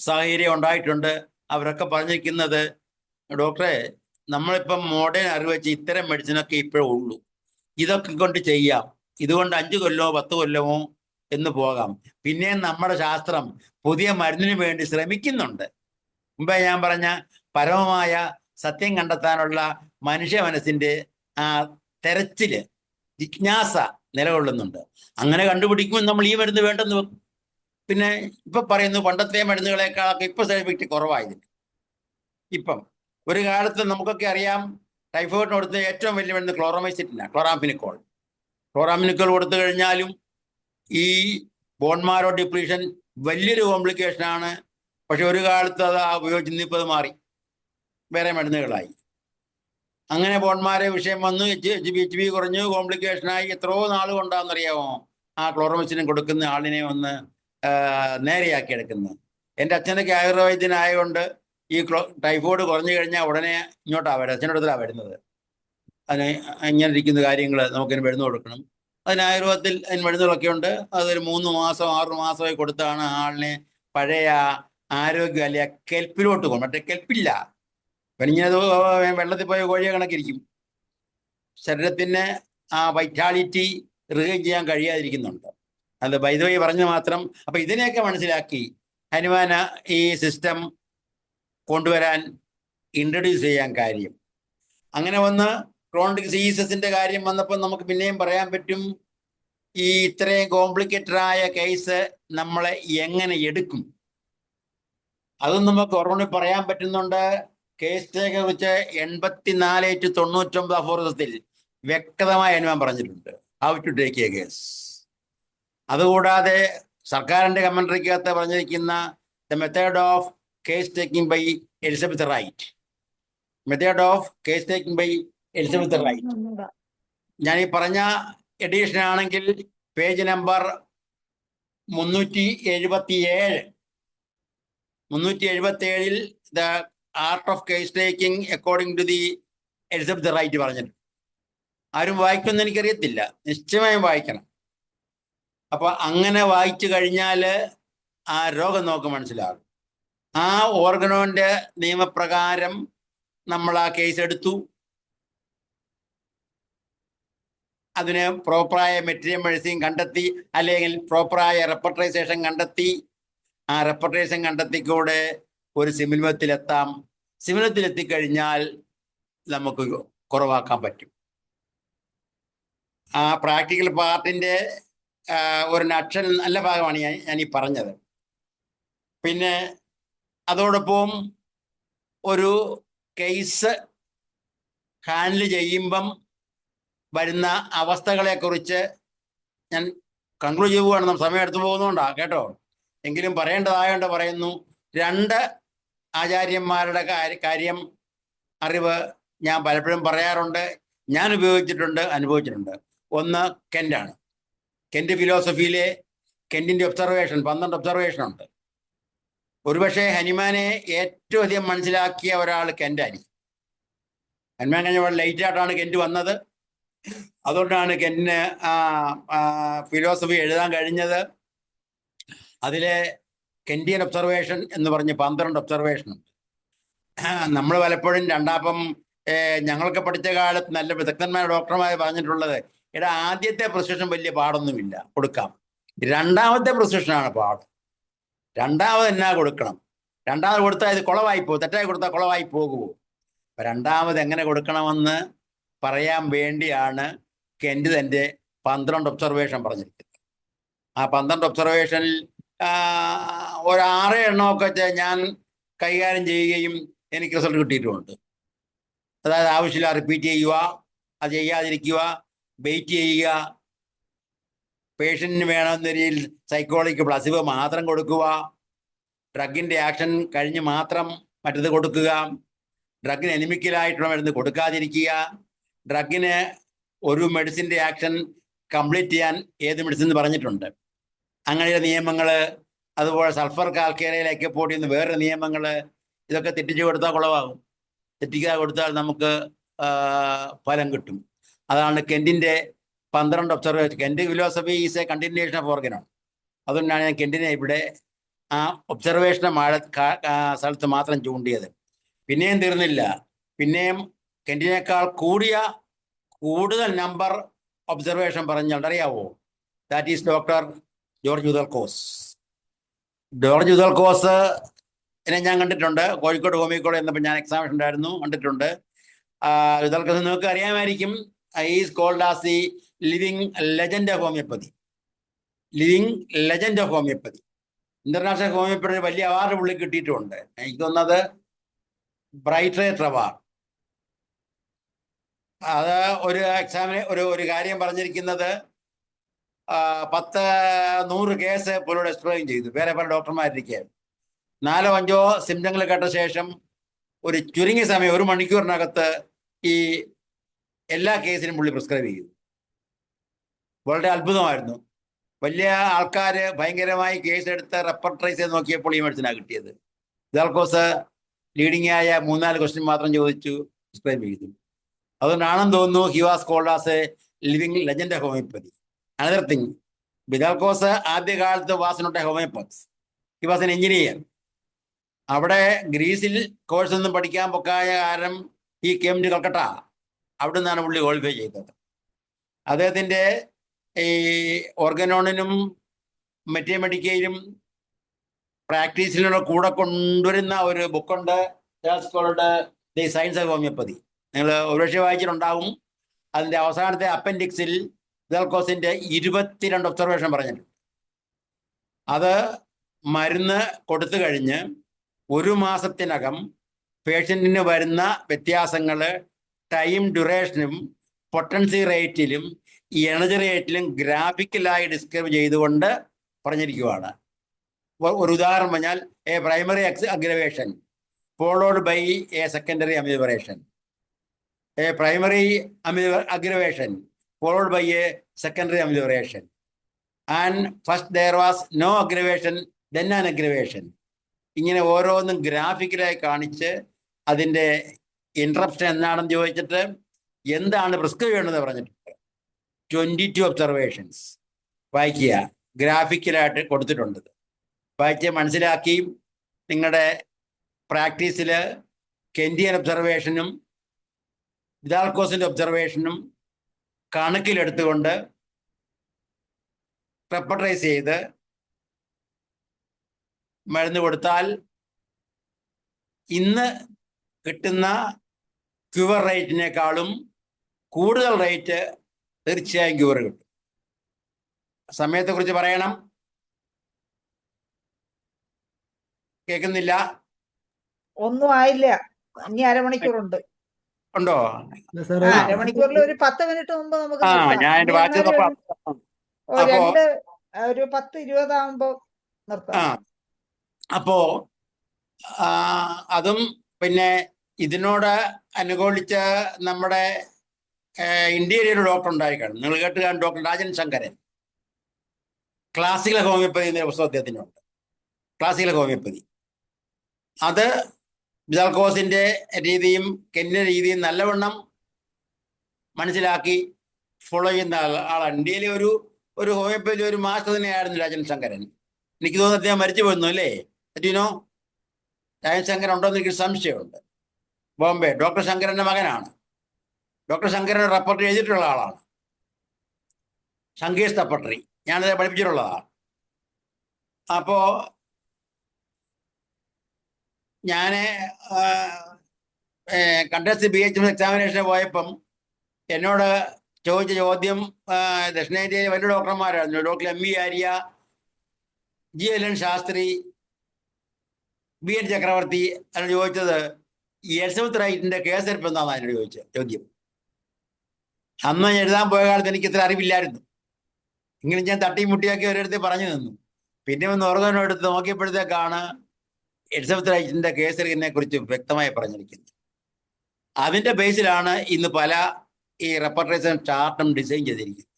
സാഹചര്യം ഉണ്ടായിട്ടുണ്ട്. അവരൊക്കെ പറഞ്ഞിരിക്കുന്നത്, ഡോക്ടറെ നമ്മളിപ്പം മോഡേൺ അറിവ് വെച്ച് ഇത്തരം മെഡിസിനൊക്കെ ഇപ്പോഴേ ഉള്ളൂ, ഇതൊക്കെ കൊണ്ട് ചെയ്യാം, ഇതുകൊണ്ട് 5 കൊല്ലമോ 10 കൊല്ലമോ എന്ന് പോകാം. പിന്നെയും നമ്മുടെ ശാസ്ത്രം പുതിയ മരുന്നിന് വേണ്ടി ശ്രമിക്കുന്നുണ്ട്. മുമ്പേ ഞാൻ പറഞ്ഞ പരമമായ സത്യം കണ്ടെത്താനുള്ള മനുഷ്യ മനസ്സിന്റെ തെരച്ചില്, ജിജ്ഞാസ നിലകൊള്ളുന്നുണ്ട്. അങ്ങനെ കണ്ടുപിടിക്കുമ്പോൾ നമ്മൾ ഈ മരുന്ന് വേണ്ടെന്ന് വെക്കും. പിന്നെ ഇപ്പൊ പറയുന്നു പണ്ടത്തെ മരുന്നുകളെക്കാളൊക്കെ ഇപ്പൊ സൈഡ് എഫക്റ്റ് കുറവായതിന്. ഇപ്പം ഒരു കാലത്ത് നമുക്കൊക്കെ അറിയാം, ടൈഫോയിഡിന് കൊടുത്ത ഏറ്റവും വലിയ മരുന്ന് ക്ലോറോമൈസിറ്റില്ല, ക്ലോറാംഫിനിക്കോൾ. ക്ലോറാംഫിനിക്കോൾ കൊടുത്തു കഴിഞ്ഞാലും ഈ ബോൺമാരോ ഡിപ്ലീഷൻ വലിയൊരു കോംപ്ലിക്കേഷനാണ്. പക്ഷെ ഒരു കാലത്ത് അത് ഉപയോഗിച്ച് ഇന്നിപ്പോൾ അത് മാറി, വേറെ മരുന്നുകളായി. അങ്ങനെ ബോൺമാരെ വിഷയം വന്നു, HB കുറഞ്ഞു, കോംപ്ലിക്കേഷനായി. എത്രയോ നാൾ കൊണ്ടാണെന്നറിയാമോ ആ ക്ലോറോമൈസിൻ കൊടുക്കുന്ന ആളിനെ ഒന്ന് നേരെയാക്കി എടുക്കുന്നത്. എൻ്റെ അച്ഛനൊക്കെ ആയുർവേദ്യനായതുകൊണ്ട് ഈ ടൈഫോയിഡ് കുറഞ്ഞു കഴിഞ്ഞാൽ ഉടനെ ഇങ്ങോട്ടാണ് വരുന്നത്, അച്ഛൻ്റെ അടുത്താണ് വരുന്നത്. അതിന് ഇങ്ങനെ ഇരിക്കുന്ന കാര്യങ്ങൾ നമുക്കിന് മരുന്ന് കൊടുക്കണം. അതിന് ആയുർവേദത്തിൽ അതിന് മരുന്നുകളൊക്കെ ഉണ്ട്. അതൊരു 3 മാസം 6 മാസമായി കൊടുത്താണ് ആളിനെ പഴയ ആരോഗ്യം അല്ലെ കെൽപ്പിലോട്ട് പോകും. മറ്റേ കെൽപ്പില്ല, ഇങ്ങനെ വെള്ളത്തിൽ പോയ കോഴിയെ കണക്കിരിക്കും. ശരീരത്തിന് ആ വൈറ്റാലിറ്റി റിഗെയിൻ ചെയ്യാൻ കഴിയാതിരിക്കുന്നുണ്ട്. അത് വൈദ്യവൈ പറഞ്ഞ് മാത്രം. അപ്പൊ ഇതിനെയൊക്കെ മനസ്സിലാക്കി ഹനുമാന ഈ സിസ്റ്റം കൊണ്ടുവരാൻ ഇൻട്രൊഡ്യൂസ് ചെയ്യാൻ കാര്യം. അങ്ങനെ വന്ന് ക്രോണിക് ഡിസീസസിന്റെ കാര്യം വന്നപ്പോൾ നമുക്ക് പിന്നെയും പറയാൻ പറ്റും, ഈ ഇത്രയും കോംപ്ലിക്കേറ്റഡ് ആയ കേസ് നമ്മളെ എങ്ങനെ എടുക്കും അതും നമുക്ക് ഓർമ്മ പറയാൻ പറ്റുന്നുണ്ട്. കേസിനെ കുറിച്ച് 84/99 അഫോറത്തിൽ വ്യക്തമായി ഹനുമാൻ പറഞ്ഞിട്ടുണ്ട്, how to take a case. അതുകൂടാതെ സർക്കാരിന്റെ കമന്ററിക്കകത്ത് പറഞ്ഞിരിക്കുന്ന the method of case taking by Elizabeth Wright, method of case taking by Elizabeth Wright. ഞാൻ ഈ പറഞ്ഞ എഡിഷൻ ആണെങ്കിൽ page number 377 the art of case taking according to the Elizabeth Wright പറഞ്ഞിട്ടുണ്ട്. ആരും വായിക്കുമെന്ന് എനിക്കറിയത്തില്ല, നിശ്ചയമായും വായിക്കണം. അപ്പൊ അങ്ങനെ വായിച്ചു കഴിഞ്ഞാൽ ആ രോഗം നമുക്ക് മനസ്സിലാകും. ആ ഓർഗനോന്റെ നിയമപ്രകാരം നമ്മൾ ആ കേസ് എടുത്തു, അതിന് പ്രോപ്പറായ മെറ്റീരിയൽ മെഡിസിൻ കണ്ടെത്തി, അല്ലെങ്കിൽ പ്രോപ്പറായ റെപ്പർട്ടൈസേഷൻ കണ്ടെത്തി. ആ റെപ്പർട്ടൈസേഷൻ കണ്ടെത്തിക്കൂടെ ഒരു സിമിലത്തിലെത്താം. സിമിലത്തിലെത്തിക്കഴിഞ്ഞാൽ നമുക്ക് കുറവാക്കാൻ പറ്റും. ആ പ്രാക്ടിക്കൽ പാർട്ടിന്റെ ഒരു നക്ഷൽ നല്ല ഭാഗമാണ് ഞാൻ ഈ പറഞ്ഞത്. പിന്നെ അതോടൊപ്പം ഒരു കേസ് ഹാൻഡിൽ ചെയ്യുമ്പം വരുന്ന അവസ്ഥകളെ കുറിച്ച് ഞാൻ കൺക്ലൂഡ് ചെയ്യുകയാണ്. സമയം എടുത്തു പോകുന്നുകൊണ്ടാ കേട്ടോ, എങ്കിലും പറയേണ്ടതായോണ്ട് പറയുന്നു. 2 ആചാര്യന്മാരുടെ കാര്യം അറിവ് ഞാൻ പലപ്പോഴും പറയാറുണ്ട്, ഞാൻ ഉപയോഗിച്ചിട്ടുണ്ട്, അനുഭവിച്ചിട്ടുണ്ട്. ഒന്ന് കെന്റാണ്. കെന്റ് ഫിലോസഫിയിലെ കെന്റിന്റെ ഒബ്സർവേഷൻ 12 ഒബ്സർവേഷൻ ഉണ്ട്. ഒരുപക്ഷെ ഹനുമാനെ ഏറ്റവും അധികം മനസ്സിലാക്കിയ ഒരാൾ കെന്റായിരിക്കും. ഹനുമാൻ കഴിഞ്ഞ ലേറ്റായിട്ടാണ് കെന്റ് വന്നത്. അതുകൊണ്ടാണ് കെന്റിന് ഫിലോസഫി എഴുതാൻ കഴിഞ്ഞത്. അതിലെ കെന്റിയൻ ഒബ്സർവേഷൻ എന്ന് പറഞ്ഞ് 12 ഒബ്സർവേഷൻ ഉണ്ട്. നമ്മൾ പലപ്പോഴും ഞങ്ങളൊക്കെ പഠിച്ച കാലത്ത് നല്ല വിദഗ്ധന്മാർ ഡോക്ടർമാർ പറഞ്ഞിട്ടുള്ളത്, എടാ ആദ്യത്തെ പ്രിസ്ക്രിപ്ഷൻ വലിയ പാടൊന്നുമില്ല, കൊടുക്കാം. രണ്ടാമത്തെ പ്രിസ്ക്രിപ്ഷനാണ് പാട്. രണ്ടാമത് എന്നാ കൊടുക്കണം? രണ്ടാമത് കൊടുത്താൽ ഇത് കുളമായി പോകും, തെറ്റായി കൊടുത്താൽ കുളമായി പോകുമോ? അപ്പം രണ്ടാമത് എങ്ങനെ കൊടുക്കണമെന്ന് പറയാൻ വേണ്ടിയാണ് കെൻഡ് തൻ്റെ 12 ഒബ്സർവേഷൻ പറഞ്ഞിരിക്കുന്നത്. ആ 12 ഒബ്സർവേഷനിൽ ഒരു 6 എണ്ണമൊക്കെ ഞാൻ കൈകാര്യം ചെയ്യുകയും എനിക്ക് റിസൾട്ട് കിട്ടിയിട്ടുമുണ്ട്. അതായത് ആവശ്യമില്ല റിപ്പീറ്റ് ചെയ്യുക, അത് ചെയ്യാതിരിക്കുക, വെയിറ്റ് ചെയ്യുക, പേഷ്യൻറ്റിന് വേണമെന്ന രീതിയിൽ സൈക്കോളജിക്ക് പ്ലസിബോ മാത്രം കൊടുക്കുക, ഡ്രഗിൻ്റെ ആക്ഷൻ കഴിഞ്ഞ് മാത്രം മറ്റത് കൊടുക്കുക, ഡ്രഗിന് എനിമിക്കലായിട്ടുള്ള മരുന്ന് കൊടുക്കാതിരിക്കുക, ഡ്രഗിന് ഒരു മെഡിസിൻ്റെ ആക്ഷൻ കംപ്ലീറ്റ് ചെയ്യാൻ ഏത് മെഡിസിൻ എന്ന് പറഞ്ഞിട്ടുണ്ട്. അങ്ങനെയുള്ള നിയമങ്ങൾ, അതുപോലെ സൾഫർ കാൽക്കേരയിലേക്ക് പോട്ടിന്ന് വേറൊരു നിയമങ്ങൾ, ഇതൊക്കെ തെറ്റിച്ച് കൊടുത്താൽ കുളവാകും. തെറ്റിക്കാതെ കൊടുത്താൽ നമുക്ക് ഫലം കിട്ടും. അതാണ് കെൻഡിൻ്റെ 12 observation. Kent philosophy is a continuation of ഓർഗനാണ്. അതുകൊണ്ടാണ് ഞാൻ കെൻഡിനെ ഇവിടെ ആ ഒബ്സർവേഷനെ സ്ഥലത്ത് മാത്രം ചൂണ്ടിയത്. പിന്നെയും തീർന്നില്ല, പിന്നെയും കെൻഡിനേക്കാൾ കൂടുതൽ നമ്പർ ഒബ്സർവേഷൻ പറഞ്ഞാൽ അറിയാവോ? That is doctor George Vithoulkas. George Vithoulkas ഞാൻ കണ്ടിട്ടുണ്ട്. കോഴിക്കോട് ഹോമിയോ കോളേജ് എന്നപ്പോൾ ഞാൻ എക്സാമിനേഷൻ ഉണ്ടായിരുന്നു, കണ്ടിട്ടുണ്ട്. ഉദൽകോസ് നിങ്ങൾക്ക് അറിയാമായിരിക്കും. Is called as the living legend of homeopathy. Living legend of homeopathy. International homeopathy വലിയ അവാർഡ് പുള്ളി കിട്ടിയിട്ടുമുണ്ട്. എനിക്ക് തോന്നുന്നത് ബ്രൈറ്റ് റേറ്റ് അവാർഡ്. അത് ഒരു എക്സാമിന് ഒരു കാര്യം പറഞ്ഞിരിക്കുന്നത് 100 കേസ് പുള്ളിയോട് എക്സ്പ്ലെയിൻ ചെയ്തു. വേറെ പല ഡോക്ടർമാരിരിക്കുകയായിരുന്നു. 4-5 സിംറ്റങ്ങൾ കേട്ട ശേഷം ഒരു ചുരുങ്ങിയ സമയം 1 മണിക്കൂറിനകത്ത് ഈ എല്ലാ കേസിനും പുള്ളി പ്രിസ്ക്രൈബ് ചെയ്തു. വളരെ അത്ഭുതമായിരുന്നു. വലിയ ആൾക്കാർ ഭയങ്കരമായി കേസ് എടുത്ത് റെപ്പർട്ടറൈസ് ചെയ്ത് നോക്കിയപ്പോൾ ഈ മെഡിസിനാണ് കിട്ടിയത്. ഉദൽകോസ് ലീഡിംഗ് ആയ 3-4 ക്വസ്റ്റ്യൻ മാത്രം ചോദിച്ചു, പ്രിസ്ക്രൈബ് ചെയ്തു. അതുകൊണ്ടാണെന്ന് തോന്നുന്നു he was called as a living legend of homoeopathy. Another thing, Vithoulkas ആദ്യകാലത്ത് was not a homoeopath, he was an engineer. അവിടെ ഗ്രീസിൽ കോഴ്സ് ഒന്നും പഠിക്കാൻ പൊക്കായ കാരണം ഈ കെയിം ടു കൽക്കട്ട. അവിടെ നിന്നാണ് പുള്ളി ക്വാളിഫൈ ചെയ്തത്. അദ്ദേഹത്തിൻ്റെ ഈ ഓർഗനോണിനും മെറ്റീമെഡിക്കയിലും പ്രാക്ടീസിലുള്ള കൂടെ കൊണ്ടുവരുന്ന ഒരു ബുക്കുണ്ട്, ദി സയൻസ് ഓഫ് ഹോമിയോപ്പതി. നിങ്ങൾ ഒരുപക്ഷെ വായിച്ചിട്ടുണ്ടാവും. അതിൻ്റെ അവസാനത്തെ അപ്പൻഡിക്സിൽ ഉദൽകോസിൻ്റെ 22 ഒബ്സർവേഷൻ പറഞ്ഞിട്ടുണ്ട്. അത് മരുന്ന് കൊടുത്തു കഴിഞ്ഞ് 1 മാസത്തിനകം പേഷ്യൻറ്റിന് വരുന്ന വ്യത്യാസങ്ങൾ ടൈം ഡ്യൂറേഷനും പൊട്ടൻസി റേറ്റിലും എനർജി റേറ്റിലും ഗ്രാഫിക്കലായി ഡിസ്ക്രൈബ് ചെയ്തുകൊണ്ട് പറഞ്ഞിരിക്കുകയാണ്. ഒരു ഉദാഹരണം പറഞ്ഞാൽ, a primary aggravation followed by a secondary amelioration, a primary aggravation followed by a secondary amelioration, and first there was no aggravation, then an aggravation. ഇങ്ങനെ ഓരോന്നും ഗ്രാഫിക്കലായി കാണിച്ച് അതിൻ്റെ ഇൻട്രപ്ഷൻ എന്താണെന്ന് ചോദിച്ചിട്ട് എന്താണ് പ്രിസ്ക്രൈബ് ചെയ്യണമെന്ന് പറഞ്ഞിട്ടുണ്ട്. 22 ഒബ്സർവേഷൻസ് വായിക്കുക, ഗ്രാഫിക്കലായിട്ട് കൊടുത്തിട്ടുണ്ട്. വായിച്ച് മനസ്സിലാക്കി നിങ്ങളുടെ പ്രാക്ടീസിൽ കെൻഡിയൻ ഒബ്സർവേഷനും ഉദൽകോസിൻ്റെ ഒബ്സർവേഷനും കണക്കിലെടുത്തുകൊണ്ട് റെപ്പർട്ടൈസ് ചെയ്ത് മരുന്ന് കൊടുത്താൽ ഇന്ന് കിട്ടുന്ന ക്യൂർ റേറ്റിനേക്കാളും കൂടുതൽ റേറ്റ് തീർച്ചയായും ക്യൂർ കിട്ടും. സമയത്തെക്കുറിച്ച് പറയണം. കേൾക്കുന്നില്ല? ഒന്നും ആയില്ല, ഇനി അരമണിക്കൂറുണ്ട്. ഉണ്ടോ? അരമണിക്കൂറിൽ ഒരു 10 മിനിറ്റ് മുമ്പ് നമുക്ക് ഞാൻ ഒരു 10-20 ആകുമ്പോ നിർത്താം. അപ്പോ അതും പിന്നെ ഇതിനോട് അനുകൂലിച്ച് നമ്മുടെ ഇന്ത്യയിലെ ഒരു ഡോക്ടർ ഉണ്ടായിക്കാണ്. നിങ്ങൾ കേട്ട് കാണും, doctor Rajan Sankaran. Classical homeopathy എന്ന പുസ്തകം അദ്ദേഹത്തിനുണ്ട്, ക്ലാസിക്കൽ ഹോമിയോപ്പതി. അത് ഉദൽകോസിൻ്റെ രീതിയും കെൻഡിൻ്റെ രീതിയും നല്ലവണ്ണം മനസ്സിലാക്കി ഫോളോ ചെയ്യുന്ന ആളാണ്. ഇന്ത്യയിലെ ഒരു ഹോമിയോപ്പതി ഒരു മാസ്റ്റർ തന്നെയായിരുന്നു രാജൻ ശങ്കരൻ. എനിക്ക് തോന്നുന്നു അദ്ദേഹം മരിച്ചു പോയിരുന്നു അല്ലേ? പറ്റിനോ? രാജൻ ശങ്കരൻ ഉണ്ടോ എന്ന് എനിക്ക് സംശയമുണ്ട്. ബോംബെ, ഡോക്ടർ ശങ്കരന്റെ മകനാണ്. ഡോക്ടർ ശങ്കരൻ റെപ്പർട്ടറി എഴുതിയിട്ടുള്ള ആളാണ്. ശങ്കേഷ് റെപ്പർട്ടറി ഞാനത് പഠിപ്പിച്ചിട്ടുള്ളതാണ്. അപ്പോ ഞാൻ കണ്ടസ്റ്റ് BH എക്സാമിനേഷന് പോയപ്പം എന്നോട് ചോദിച്ച ചോദ്യം, ദക്ഷിണേന്ത്യയിലെ വലിയ ഡോക്ടർമാരായിരുന്നു. Doctor MV Arya, GLN Sastri, BN Chakravarthy. എന്നോട് ചോദിച്ചത് ഈ എലിസബത്ത് റൈറ്റിന്റെ കേസെടുപ്പ് എന്താണെന്ന് എന്നോട് ചോദിച്ച ചോദ്യം. അന്ന് എഴുതാൻ പോയ കാലത്ത് എനിക്ക് ഇത്ര അറിവില്ലായിരുന്നു. ഇങ്ങനെ ഞാൻ തട്ടിയും മുട്ടിയാക്കി ഒരിടത്ത് പറഞ്ഞു നിന്നു. പിന്നെ ഒന്ന് ഓർഗനോ എടുത്ത് നോക്കിയപ്പോഴത്തേക്കാണ് എലിസബത്ത് റൈറ്റിന്റെ കേസരിനെ കുറിച്ച് വ്യക്തമായി പറഞ്ഞിരിക്കുന്നത്. അതിന്റെ ബേസിലാണ് ഇന്ന് പല ഈ റെപ്പർട്ടേഷൻ ചാർട്ടും ഡിസൈൻ ചെയ്തിരിക്കുന്നത്.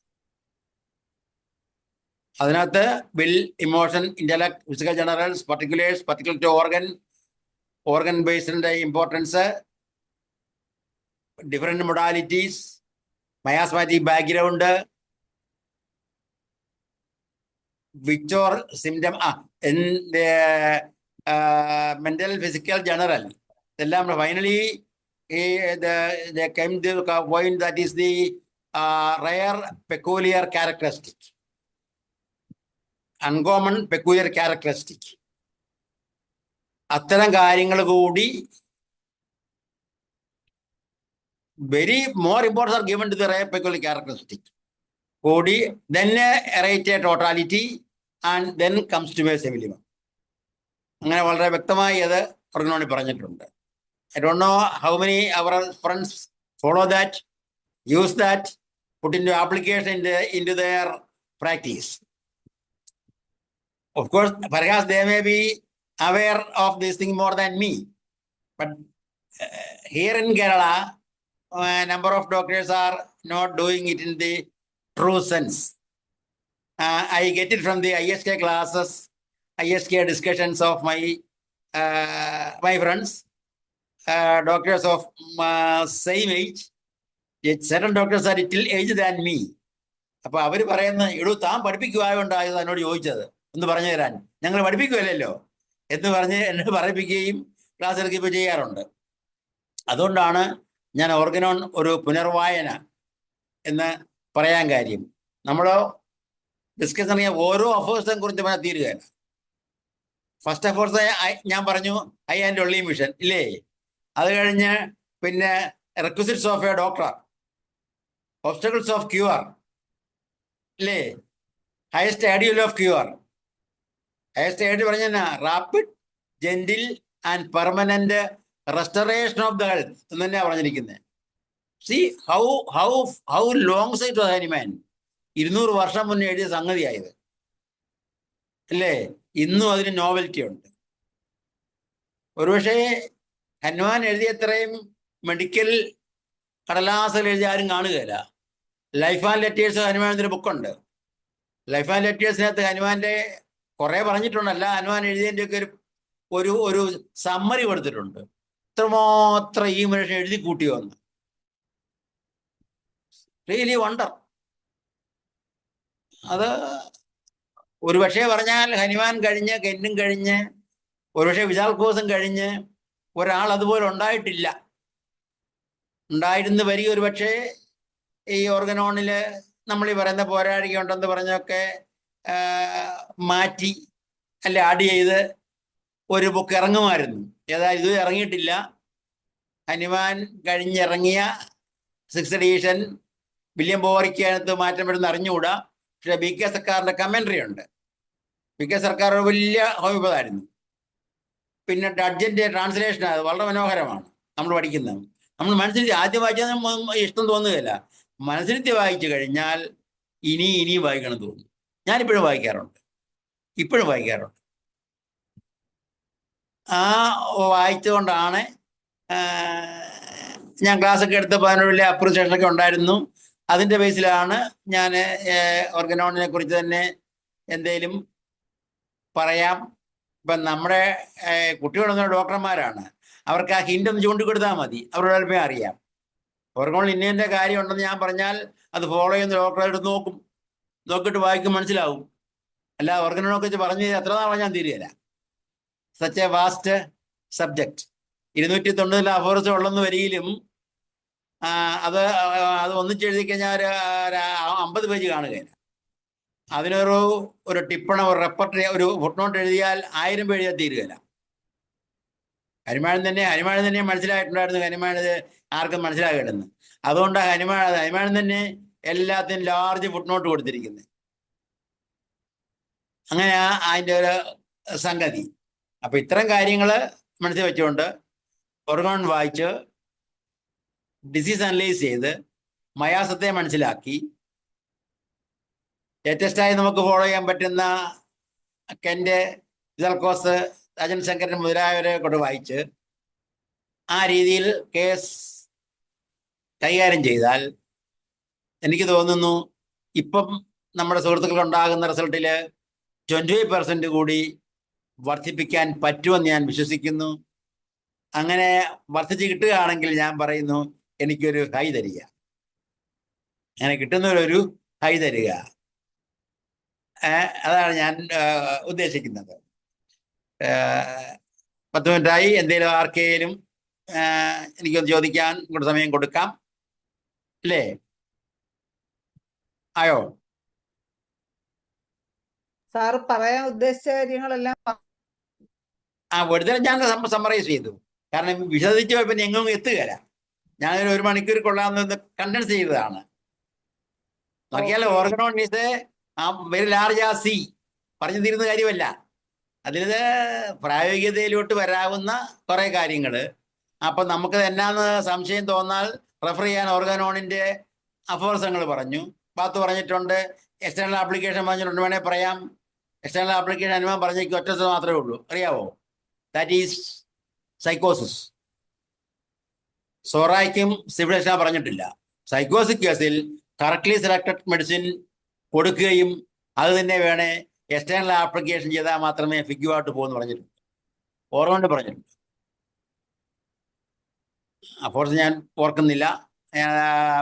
അതിനകത്ത് will, emotion, intellect, physical generals, particulars, particular to organ ബേസിന്റെ importance, different modalities, miasmatic background, which or symptom mental, physical, general. Finally, they came to the point that is the rare, peculiar characteristic, uncommon, peculiar characteristic. അത്തരം കാര്യങ്ങൾ കൂടി very more importance are given to the rare, peculiar characteristic. കൂടി then rate a totality and then comes to a semilimum. അങ്ങനെ വളരെ വ്യക്തമായി അത് ഓർഗനോണി പറഞ്ഞിട്ടുണ്ട്. I don't know how many our friends follow that, use that, put into application into their practice. Of course, perhaps they may be aware of this thing more than me. But here in Kerala, a number of doctors are not doing it in the true sense. I get it from the ISK classes, ISK discussions of my friends, doctors of same age. Certain doctors are little age than me. അപ്പൊ അവര് പറയുന്ന എടൂ താൻ പഠിപ്പിക്കുവായോണ്ടായത് എന്നോട് ചോദിച്ചത് ഒന്ന് പറഞ്ഞു തരാൻ, ഞങ്ങൾ പഠിപ്പിക്കുമല്ലോ എന്ന് പറഞ്ഞ് എന്നെ പറയിപ്പിക്കുകയും ക്ലാസ് എടുക്കുകയും ചെയ്യാറുണ്ട്. അതുകൊണ്ടാണ് ഞാൻ ഓർഗനോൺ ഒരു പുനർവായന എന്ന് പറയാൻ കാര്യം. നമ്മൾ ഡിസ്കസ് ചെയ്യാൻ ഓരോ അഫേഴ്സിനെ കുറിച്ച് പറഞ്ഞാൽ തീരുകയല്ല. ഫസ്റ്റ് അഫേഴ്സ് ഞാൻ പറഞ്ഞു ഐ ആൻഡ് ഒൺലി മിഷൻ ഇല്ലേ. അത് കഴിഞ്ഞ് പിന്നെ requisites of a doctor, obstacles of cure ഇല്ലേ, highest ideal of cure. Highest ideal പറഞ്ഞ rapid, gentle and permanent restoration of the health എന്ന് തന്നെയാണ് പറഞ്ഞിരിക്കുന്നത്. See how long sight was Hanuman. 200 വർഷം മുന്നേ എഴുതിയ സംഗതിയായത് അല്ലേ. ഇന്നും അതിന് നോവൽറ്റി ഉണ്ട്. ഒരുപക്ഷെ ഹനുമാൻ എഴുതിയത്രയും മെഡിക്കൽ കടലാസിൽ എഴുതി ആരും കാണുകയില്ല. ലൈഫ് ആൻഡ് ലെറ്റേഴ്സ് ഹനുമാനൊരു ബുക്കുണ്ട്. ലൈഫ് ആൻഡ് ലെറ്റേഴ്സിനകത്ത് ഹനുമാന്റെ കുറെ പറഞ്ഞിട്ടുണ്ടല്ല, ഹനുമാൻ എഴുതിയതിൻ്റെ ഒക്കെ ഒരു സമ്മറി കൊടുത്തിട്ടുണ്ട്. ഇത്രമാത്രം ഈ മനുഷ്യൻ എഴുതി കൂട്ടി വന്നു. Really wonder. അത് ഒരുപക്ഷെ പറഞ്ഞാൽ ഹനുമാൻ കഴിഞ്ഞ്, കെന്നും കഴിഞ്ഞ്, ഒരുപക്ഷെ വിശാൽ ഘോസും കഴിഞ്ഞ് ഒരാൾ അതുപോലെ ഉണ്ടായിട്ടില്ല. ഉണ്ടായിരുന്നു വരിക ഒരുപക്ഷെ ഈ ഓർഗനോണില് നമ്മൾ ഈ പറയുന്ന പോരാഴിക ഉണ്ടെന്ന് പറഞ്ഞൊക്കെ മാറ്റി അല്ലെ ആഡ് ചെയ്ത് ഒരു ബുക്ക് ഇറങ്ങുമായിരുന്നു. ഏതായാലും ഇത് ഇറങ്ങിയിട്ടില്ല. ഹനുമാൻ കഴിഞ്ഞിറങ്ങിയ 6th എഡിഷൻ വില്യം ബോറിക്കകത്ത് മാറ്റം വരുന്ന അറിഞ്ഞുകൂടാ. പക്ഷെ BK സർക്കാരിന്റെ കമന്ററി ഉണ്ട്. BK സർക്കാർ ഒരു വലിയ ഹോമിയോപ്പതായിരുന്നു. പിന്നെ ഡഡ്ജന്റെ ട്രാൻസ്ലേഷൻ അത് വളരെ മനോഹരമാണ്. നമ്മൾ പഠിക്കുന്നത് നമ്മൾ മനസ്സിരുത്തി ആദ്യം വായിച്ചാൽ ഇഷ്ടം തോന്നുകയില്ല. മനസ്സിരുത്തി വായിച്ചു കഴിഞ്ഞാൽ ഇനിയും വായിക്കണം തോന്നും. ഞാനിപ്പോഴും വായിക്കാറുണ്ട്. ആ വായിച്ചുകൊണ്ടാണ് ഞാൻ ക്ലാസ്സൊക്കെ എടുത്തപ്പോൾ അതിനോട് വലിയ അപ്രിസിയേഷനൊക്കെ ഉണ്ടായിരുന്നു. അതിൻ്റെ ബേസിലാണ് ഞാൻ ഓർഗനോണിനെ കുറിച്ച് തന്നെ എന്തേലും പറയാം. ഇപ്പം നമ്മുടെ കുട്ടികളൊന്നും ഡോക്ടർമാരാണ്. അവർക്ക് ആ ഹിൻ്റ് ഒന്ന് ചൂണ്ടിക്കൊടുത്താൽ മതി, അവരുടെ അല്പം അറിയാം. ഓർഗനോണിൽ ഇന്നതിൻ്റെ കാര്യം ഉണ്ടെന്ന് ഞാൻ പറഞ്ഞാൽ അത് ഫോളോ ചെയ്യുന്ന ഡോക്ടറെ എടുത്ത് നോക്കിയിട്ട് വായിക്കും, മനസ്സിലാവും. അല്ല ഓർഗനോണെ കുറിച്ച് പറഞ്ഞ് എത്ര നാളെ ഞാൻ തീരുകയില്ല. Such a vast subject. 290 aphorisms ഉള്ളെന്ന് വരികിലും അത് ഒന്നിച്ചെഴുതി കഴിഞ്ഞാൽ ഒരു 50 പേജ് കാണുകയില്ല. ഒരു ടിപ്പണ, ഒരു റെപ്പർട്ടറി, ഒരു ഫുട്നോട്ട് എഴുതിയാൽ 1000 പേജ് തീരുകയില്ല. ഹനുമാൻ തന്നെ മനസ്സിലായിട്ടുണ്ടായിരുന്നു ഹനുമാനത് ആർക്കും മനസ്സിലാകേണ്ടെന്ന്. അതുകൊണ്ട് ഹനുമാൻ തന്നെ എല്ലാത്തിനും ലാർജ് ഫുട്നോട്ട് കൊടുത്തിരിക്കുന്നത്. അങ്ങനെയാ അതിൻ്റെ ഒരു സംഗതി. അപ്പൊ ഇത്തരം കാര്യങ്ങൾ മനസ്സിൽ വെച്ചുകൊണ്ട് ഓർഗൺ വായിച്ച് ഡിസീസ് അനലൈസ് ചെയ്ത് മയാസത്തെ മനസ്സിലാക്കി ലേറ്റസ്റ്റായി നമുക്ക് ഫോളോ ചെയ്യാൻ പറ്റുന്ന കെന്റ്, ഇസൽക്കോസ്, അജൻ ശങ്കരൻ മുതലായവരെ കൊണ്ട് വായിച്ച് ആ രീതിയിൽ കേസ് കൈകാര്യം ചെയ്താൽ എനിക്ക് തോന്നുന്നു ഇപ്പം നമ്മുടെ സുഹൃത്തുക്കൾ ഉണ്ടാകുന്ന റിസൾട്ടിൽ 25% കൂടി വർദ്ധിപ്പിക്കാൻ പറ്റുമെന്ന് ഞാൻ വിശ്വസിക്കുന്നു. അങ്ങനെ വർദ്ധിച്ച് കിട്ടുകയാണെങ്കിൽ ഞാൻ പറയുന്നു എനിക്കൊരു ഹൈ തരിക. അങ്ങനെ കിട്ടുന്നവരൊരു ഹൈ തരിക. അതാണ് ഞാൻ ഉദ്ദേശിക്കുന്നത്. 10 മിനിറ്റായി. എന്തെങ്കിലും ആർക്കെങ്കിലും എനിക്കൊന്ന് ചോദിക്കാൻ കൂടെ സമയം കൊടുക്കാം അല്ലേ? ആയോ? സാറ് പറയാൻ ഉദ്ദേശിച്ച കാര്യങ്ങളെല്ലാം വെറുതെ ഞാൻ സമ്മറൈസ് ചെയ്തു. കാരണം വിശദിച്ച് പോയപ്പോൾ എങ്ങും എത്തുകയില്ല. ഞാനൊരു 1 മണിക്കൂർ കൊള്ളാമെന്ന് കണ്ടൻസ് ചെയ്തതാണ്. നോക്കിയാൽ ഓർഗനോൺ ഈസ് വെരി ലാർജ് ആ സി പറഞ്ഞു തീരുന്ന കാര്യമല്ല. അതിൽ പ്രായോഗികതയിലോട്ട് വരാവുന്ന കുറെ കാര്യങ്ങൾ. അപ്പൊ നമുക്ക് എന്നാന്ന് സംശയം തോന്നാൽ റെഫർ ചെയ്യാൻ ഓർഗനോണിന്റെ അഫോഴ്സങ്ങൾ പറഞ്ഞു, ബാത്ത് പറഞ്ഞിട്ടുണ്ട്, എക്സ്റ്റേണൽ ആപ്ലിക്കേഷൻ പറഞ്ഞിട്ടുണ്ട്. വേണേൽ പറയാം. എക്സ്റ്റേണൽ ആപ്ലിക്കേഷൻ അനുഭവം പറഞ്ഞേക്ക് ഒറ്റ മാത്രമേ ഉള്ളൂ. അറിയാവോ? That is സൈക്കോസിസ്. സോറായ്ക്കും സിവിലേഷന പറഞ്ഞിട്ടില്ല. സൈക്കോസിസ് കേസിൽ കറക്റ്റ്ലി സെലക്ടഡ് മെഡിസിൻ കൊടുക്കുകയും അത് തന്നെ വേണേ എക്സ്റ്റേണൽ ആപ്ലിക്കേഷൻ ചെയ്താൽ മാത്രമേ ഫിഗ്യൂ ആയിട്ട് പോകുമെന്ന് പറഞ്ഞിട്ടുണ്ട്. ഓർമ്മ പറഞ്ഞിട്ടുണ്ട്. അഫോഴ്സ് ഞാൻ ഓർക്കുന്നില്ല,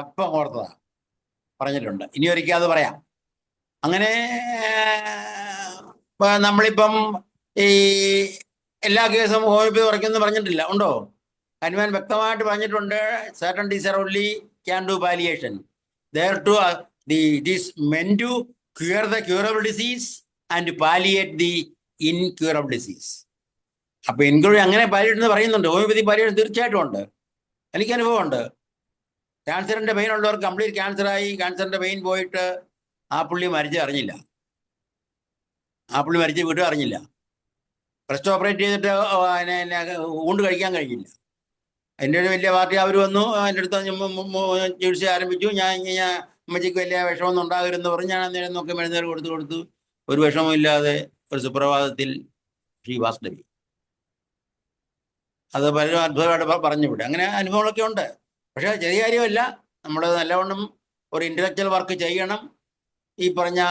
ഇപ്പം ഓർത്തതാ, പറഞ്ഞിട്ടുണ്ട്. ഇനി ഒരിക്കൽ അത് പറയാം. അങ്ങനെ നമ്മളിപ്പം ഈ എല്ലാ കേസും ഹോമിയോപ്പതി കുറയ്ക്കുമെന്ന് പറഞ്ഞിട്ടില്ല. ഉണ്ടോ? ഹനുമാൻ വ്യക്തമായിട്ട് പറഞ്ഞിട്ടുണ്ട്, certain disease only can do palliation. Therefore, it is meant to cure the curable disease and palliate the incurable disease. അപ്പൊ ഇൻക്ലൂഡ് അങ്ങനെ പാലിയേറ്റ് എന്ന് പറയുന്നുണ്ട്. ഹോമിയോപ്പതി പാലിയേഷൻ തീർച്ചയായിട്ടും ഉണ്ട്. എനിക്ക് അനുഭവമുണ്ട്. ക്യാൻസറിന്റെ പെയിൻ ഉള്ളവർക്ക് കംപ്ലീറ്റ് ക്യാൻസറായി, ക്യാൻസറിന്റെ പെയിൻ പോയിട്ട് ആ പുള്ളി മരിച്ച് അറിഞ്ഞില്ല. ആ പുള്ളി മരിച്ച് വീട്ടും അറിഞ്ഞില്ല. ബ്രസ്റ്റ് ഓപ്പറേറ്റ് ചെയ്തിട്ട് ഊണ്ട് കഴിക്കാൻ കഴിഞ്ഞില്ല. എൻ്റെ ഒരു വലിയ പാർട്ടി അവർ വന്നു, എൻ്റെ അടുത്ത് ചികിത്സ ആരംഭിച്ചു. ഞാൻ അമ്മച്ചിക്ക് വലിയ വിഷമമൊന്നും ഉണ്ടാകരുതെന്ന് പറഞ്ഞ് ഞാൻ അന്നേരം നോക്കി മരുന്നുകൾ കൊടുത്തു. ഒരു വിഷമവും ഇല്ലാതെ ഒരു സുപ്രഭാതത്തിൽ ഷീ വാസ് ഡെഡ്. അത് പലരും അത്ഭുതമായിട്ട് പറഞ്ഞു വിടും. അങ്ങനെ അനുഭവങ്ങളൊക്കെ ഉണ്ട്. പക്ഷേ ചെറിയ കാര്യമല്ല. നമ്മൾ നല്ലവണ്ണം ഒരു ഇൻ്റലക്ച്വൽ വർക്ക് ചെയ്യണം. ഈ പറഞ്ഞ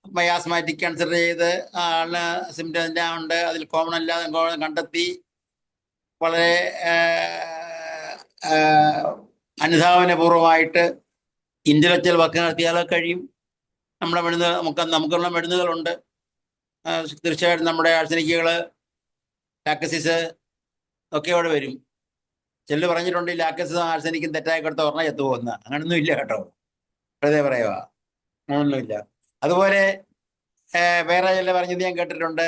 മയാസ്മാറ്റിക് കൺസിഡർ ചെയ്ത് ആളിന് സിംറ്റംസ് ഉണ്ട്, അതിൽ കോമൺ അല്ലാതെ കണ്ടെത്തി വളരെ അനുധാവനപൂർവമായിട്ട് ഇൻ്റലക്ച്വൽ വർക്ക് നടത്തിയാൽ കഴിയും. നമ്മുടെ മരുന്ന് നമുക്കുള്ള മരുന്നുകളുണ്ട്. തീർച്ചയായിട്ടും നമ്മുടെ ആഴ്സനിക്കുകൾ, ലാക്സിസ് ഒക്കെ അവിടെ വരും. ചിലർ പറഞ്ഞിട്ടുണ്ട് ലാക്സിസും ആഴ്സനിക്കും തെറ്റായി കൊടുത്ത ഒരെണ്ണം ചത്തുപോകുന്ന. അങ്ങനൊന്നും ഇല്ല കേട്ടോ, വെറുതെ പറയുക, അങ്ങനൊന്നുമില്ല. അതുപോലെ വേറെ ചില പറഞ്ഞത് ഞാൻ കേട്ടിട്ടുണ്ട്,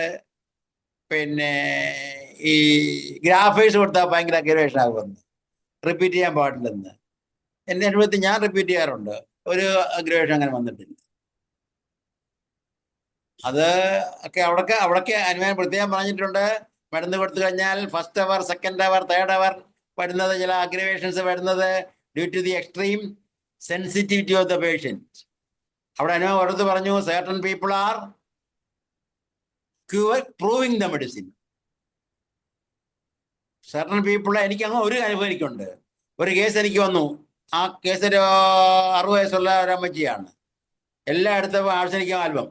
പിന്നെ ഈ ഗ്രാഫേഴ്സ് കൊടുത്താൽ ഭയങ്കര അഗ്രവേഷൻ ആകുമെന്ന്, റിപ്പീറ്റ് ചെയ്യാൻ പാടില്ലെന്ന്. എൻ്റെ അനുഭവത്തിൽ ഞാൻ റിപ്പീറ്റ് ചെയ്യാറുണ്ട്. ഒരു അഗ്രവേഷൻ അങ്ങനെ വന്നിട്ടില്ല. അത് ഒക്കെ അവിടൊക്കെ അനുമാനം പ്രത്യേകം പറഞ്ഞിട്ടുണ്ട്. മരുന്ന് കൊടുത്തു കഴിഞ്ഞാൽ first hour, second hour, third hour വരുന്നത് ചില അഗ്രവേഷൻസ് വരുന്നത് due to the extreme sensitivity of the patient. അവിടെ അനുഭവം ഓരോരുത്തർ പറഞ്ഞു, certain people are proving the medicine. certain people, എനിക്ക് അങ്ങ് ഒരു അനുഭവം എനിക്കുണ്ട്. ഒരു കേസ് എനിക്ക് വന്നു. ആ കേസ് ഒരു 60 വയസ്സുള്ള ഒരമ്മച്ചിയാണ്. എല്ലായിടത്തും ആഴ്സനിക്ക ആൽബം,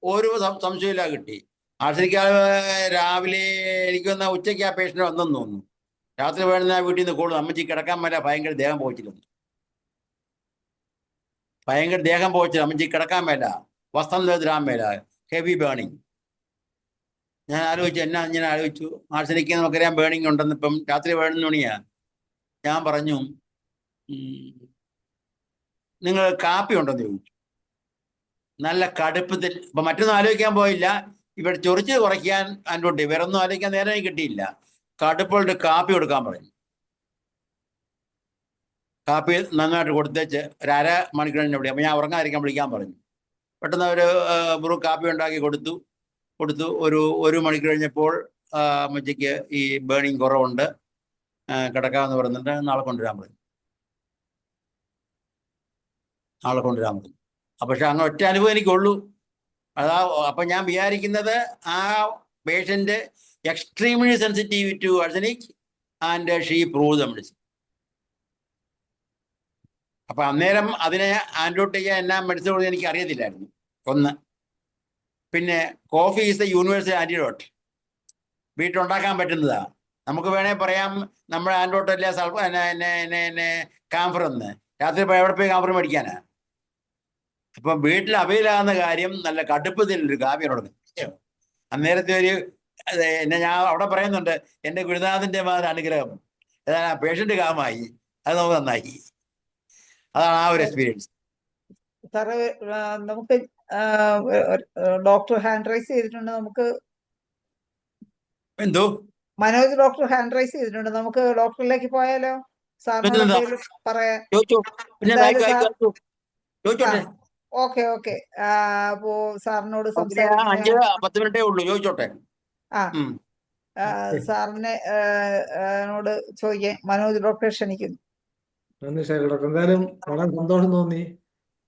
ഒരു സംശയമില്ല കിട്ടി. ആഴ്സനിക്ക രാവിലെ എനിക്ക് വന്ന ഉച്ചയ്ക്ക് ആ പേഷ്യൻ്റ് വന്നെന്ന് തോന്നുന്നു. രാത്രി വേണമെന്ന വീട്ടിൽ നിന്ന് കൂടുതൽ അമ്മച്ചി കിടക്കാൻ മേല, ഭയങ്കര ദേഹം പോയിച്ചിരുന്നു. ഭയങ്കര ദേഹം പോയിച്ചില്ല, അമ്മച്ചി കിടക്കാൻ മേല, വസ്ത്രം തരാൻ മേല, ഹെവി ബേണിങ്. ഞാൻ ആലോചിച്ചു, എന്നാ ഞാൻ ആലോചിച്ചു, ആർസനിക്ക് നമുക്കറിയാം ബേണിംഗ് ഉണ്ടെന്ന്. ഇപ്പം രാത്രി 11 മണിയാ. ഞാൻ പറഞ്ഞു, നിങ്ങൾ കാപ്പി ഉണ്ടെന്ന് ചോദിച്ചു. നല്ല കടുപ്പത്തിൽ. ഇപ്പൊ മറ്റൊന്നും ആലോചിക്കാൻ പോയില്ല. ഇവിടെ ചൊറിച്ച് കുറയ്ക്കാൻ അതിൻ്റെ വേറെ ഒന്നും ആലോചിക്കാൻ നേരം കിട്ടിയില്ല. കടുപ്പുള്ള കാപ്പി കൊടുക്കാൻ പറഞ്ഞു. കാപ്പി നന്നായിട്ട് കൊടുത്തേച്ച് ഒരു അരമണിക്കൂറിന് വിളി. അപ്പം ഞാൻ ഉറങ്ങാതിരിക്കാൻ വിളിക്കാൻ പറഞ്ഞു. പെട്ടെന്ന് ഒരു ബ്രൂ കാപ്പി ഉണ്ടാക്കി കൊടുത്തു. ഒരു മണിക്കൂർ കഴിഞ്ഞപ്പോൾ അമ്മച്ചിക്ക് ഈ ബേണിങ് കുറവുണ്ട്, കിടക്കാമെന്ന് പറഞ്ഞിട്ട് നാളെ കൊണ്ടുവരാൻ പറഞ്ഞു. പക്ഷെ അങ്ങ് ഒറ്റ അനുഭവം എനിക്കുള്ളൂ. അപ്പം ഞാൻ വിചാരിക്കുന്നത് ആ patient extremely sensitive to arsenic and she prove the medicine. അപ്പൊ അന്നേരം അതിനെ ആൻഡോട്ട് ചെയ്യാൻ എന്നാ മെഡിസിൻ കൊടുത്ത് എനിക്ക് അറിയത്തില്ലായിരുന്നു. ഒന്ന്. പിന്നെ coffee is the universal antidote. വീട്ടിലുണ്ടാക്കാൻ പറ്റുന്നതാ. നമുക്ക് വേണേ പറയാം നമ്മുടെ ആൻഡോട്ടല്ലേ കാംഫർ എന്ന്. രാത്രി എവിടെ പോയി കാംഫർ മേടിക്കാനാ? അപ്പൊ വീട്ടിൽ അവൈലാകുന്ന കാര്യം നല്ല കടുപ്പത്തിലൊരു കാവ്യനോട്. അന്നേരത്തെ ഒരു എന്നെ ഞാൻ അവിടെ പറയുന്നുണ്ട്, എൻ്റെ ഗുരുനാഥന്റെ അനുഗ്രഹം പേഷ്യന്റ് കാമായി, അത് നമുക്ക് നന്നായി. അതാണ് ആ ഒരു എക്സ്പീരിയൻസ്. സാറ് നമുക്ക് ഡോക്ടർ ഹാൻഡ് റൈസ് ചെയ്തിട്ടുണ്ട്. നമുക്ക് എന്തോ മനോജ് ഡോക്ടർ ഹാൻഡ് റൈസ് ചെയ്തിട്ടുണ്ട്. നമുക്ക് ഡോക്ടറിലേക്ക് പോയാലോ? സാറിനോട് എന്തെങ്കിലും പറയാൻ? എന്തായാലും സാർ ചോദിച്ചോട്ടെ. ഓക്കെ. അപ്പോ സാറിനോട് 5-10 മിനിറ്റേ ഉള്ളൂ, ചോദിച്ചോട്ടെ. സാറിനെ നോട് ചോദിക്കാൻ മനോജ് ഡോക്ടറെ ക്ഷണിക്കുന്നു. നന്ദി ഡോക്ടർ. എന്തായാലും വളരെ സന്തോഷം തോന്നി.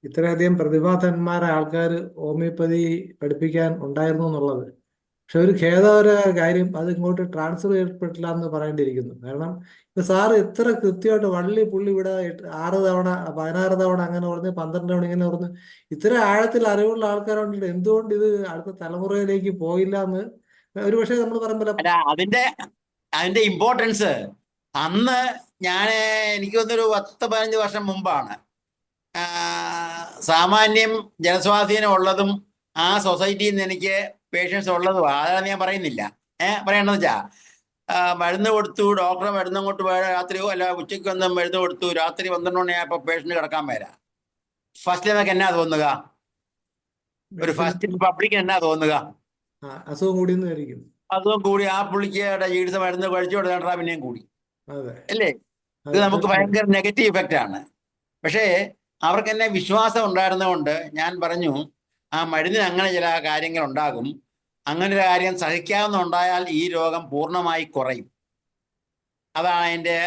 ഇത്രയധികം പ്രതിഭാധന്മാരായ ആൾക്കാർ ഹോമിയോപ്പതി പഠിപ്പിക്കാൻ ഉണ്ടായിരുന്നു എന്നുള്ളത്. പക്ഷെ ഒരു ഖേദകരമായ കാര്യം, അത് ഇങ്ങോട്ട് ട്രാൻസ്ഫർ ചെയ്യപ്പെട്ടില്ല എന്ന് പറയേണ്ടിയിരിക്കുന്നു. കാരണം ഇപ്പൊ സാറ് ഇത്ര കൃത്യമായിട്ട് വള്ളി പുള്ളി ഇവിടെ 6 തവണ 16 തവണ അങ്ങനെ പറഞ്ഞ് 12 തവണ ഇങ്ങനെ പറഞ്ഞ് ഇത്ര ആഴത്തിൽ അറിവുള്ള ആൾക്കാരുണ്ട്. എന്തുകൊണ്ട് ഇത് അടുത്ത തലമുറയിലേക്ക് പോയില്ല എന്ന് ഒരു പക്ഷേ നമ്മൾ പറയുമ്പോൾ അതിന്റെ ഇമ്പോർട്ടൻസ് അന്ന് എനിക്ക് തോന്നുന്നൊരു 10-15 വർഷം മുമ്പാണ് സാമാന്യം ജനസ്വാധീനം ഉള്ളതും ആ സൊസൈറ്റിയിൽ നിന്ന് എനിക്ക് പേഷ്യൻസ് ഉള്ളതും. അതാണ് ഞാൻ പറയുന്നില്ല. പറയണമെന്ന് വെച്ചാ മരുന്ന് കൊടുത്തു, ഡോക്ടറെ മരുന്ന് അങ്ങോട്ട് രാത്രിയോ അല്ല ഉച്ചയ്ക്ക് വന്ന് മരുന്ന് കൊടുത്തു, രാത്രി 12 മണിയായപ്പോൾ പേഷ്യന്റ് കിടക്കാൻ വരാം. ഫസ്റ്റ് നമുക്ക് എന്നാ തോന്നുക? ഒരു ഫസ്റ്റ് പബ്ലിക്കിന് എന്നാ തോന്നുക? അസുഖം കൂടിയെന്നായിരിക്കും. അസുഖം കൂടി. ആ പുള്ളിക്ക് ചികിത്സ മരുന്ന് കഴിച്ചു കൊടുത്താ പിന്നെയും കൂടി, അല്ലേ? ഇത് നമുക്ക് ഭയങ്കര നെഗറ്റീവ് ഇഫക്റ്റ് ആണ്. പക്ഷേ അവർക്ക് എന്നെ വിശ്വാസം ഉണ്ടായിരുന്നതുകൊണ്ട് ഞാൻ പറഞ്ഞു, ആ മരുന്നിന് അങ്ങനെ ചില കാര്യങ്ങൾ ഉണ്ടാകും, അങ്ങനെ ഒരു കാര്യം സഹിക്കാവുന്ന ഉണ്ടായാൽ ഈ രോഗം പൂർണ്ണമായി കുറയും. അതാണ് അതിൻ്റെ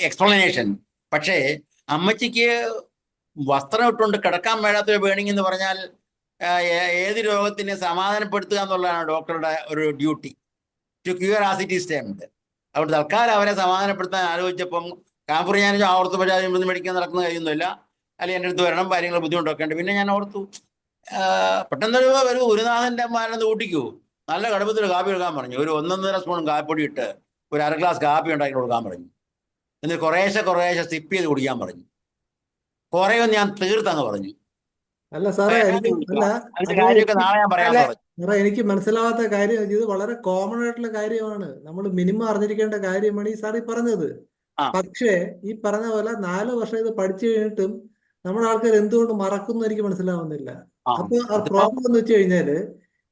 എക്സ്പ്ലനേഷൻ. പക്ഷേ അമ്മച്ചിക്ക് വസ്ത്രം ഇട്ടുകൊണ്ട് കിടക്കാൻ മേലാത്തൊരു ബേണിംഗ് എന്ന് പറഞ്ഞാൽ ഏത് രോഗത്തിനെ സമാധാനപ്പെടുത്തുക എന്നുള്ളതാണ് ഡോക്ടറുടെ ഒരു duty, to cure as it is termed. അവിടെ തൽക്കാലം അവരെ സമാധാനപ്പെടുത്താൻ ആലോചിച്ചപ്പം കാമ്പൂർ ഞാൻ ഓർത്തു, പക്ഷേ അതിന് മേടിക്കാൻ നടക്കുന്ന കഴിയുന്നില്ല, അല്ലെങ്കിൽ എൻ്റെ അടുത്ത് വരണം, കാര്യങ്ങൾ ബുദ്ധിമുട്ടൊക്കെ ഉണ്ട്. പിന്നെ ഞാൻ ഓർത്തു, പെട്ടെന്നൊരു ഗുരുനാഥൻ്റെ മാരെന്ന് കൂട്ടിക്കൂ, നല്ല കടുപ്പത്തിൽ കാപ്പി കൊടുക്കാൻ പറഞ്ഞു. ഒരു 1.5 സ്പൂൺ കാപ്പിപ്പൊടി ഇട്ട് ഒരു 1/2 ഗ്ലാസ് കാപ്പി ഉണ്ടാക്കി കൊടുക്കാൻ പറഞ്ഞു. എന്നിട്ട് കുറേശ്ശെ സിപ്പ് ചെയ്ത് കുടിക്കാൻ പറഞ്ഞു. കുറേയൊന്നും ഞാൻ തീർത്തങ്ങ് പറഞ്ഞു. അല്ല സാറേ, എനിക്ക് മനസ്സിലാവാത്ത കാര്യം, ഇത് വളരെ കോമൺ ആയിട്ടുള്ള കാര്യമാണ്, നമ്മൾ മിനിമം അറിഞ്ഞിരിക്കേണ്ട കാര്യമാണ് ഈ സാർ ഈ പറഞ്ഞത്. പക്ഷേ ഈ പറഞ്ഞ പോലെ 4 വർഷം ഇത് പഠിച്ചു കഴിഞ്ഞിട്ടും നമ്മുടെ ആൾക്കാർ എന്തുകൊണ്ട് മറക്കുന്നു എനിക്ക് മനസ്സിലാവുന്നില്ല. അപ്പൊ ആ പ്രോബ്ലം എന്ന് വെച്ച് കഴിഞ്ഞാല്,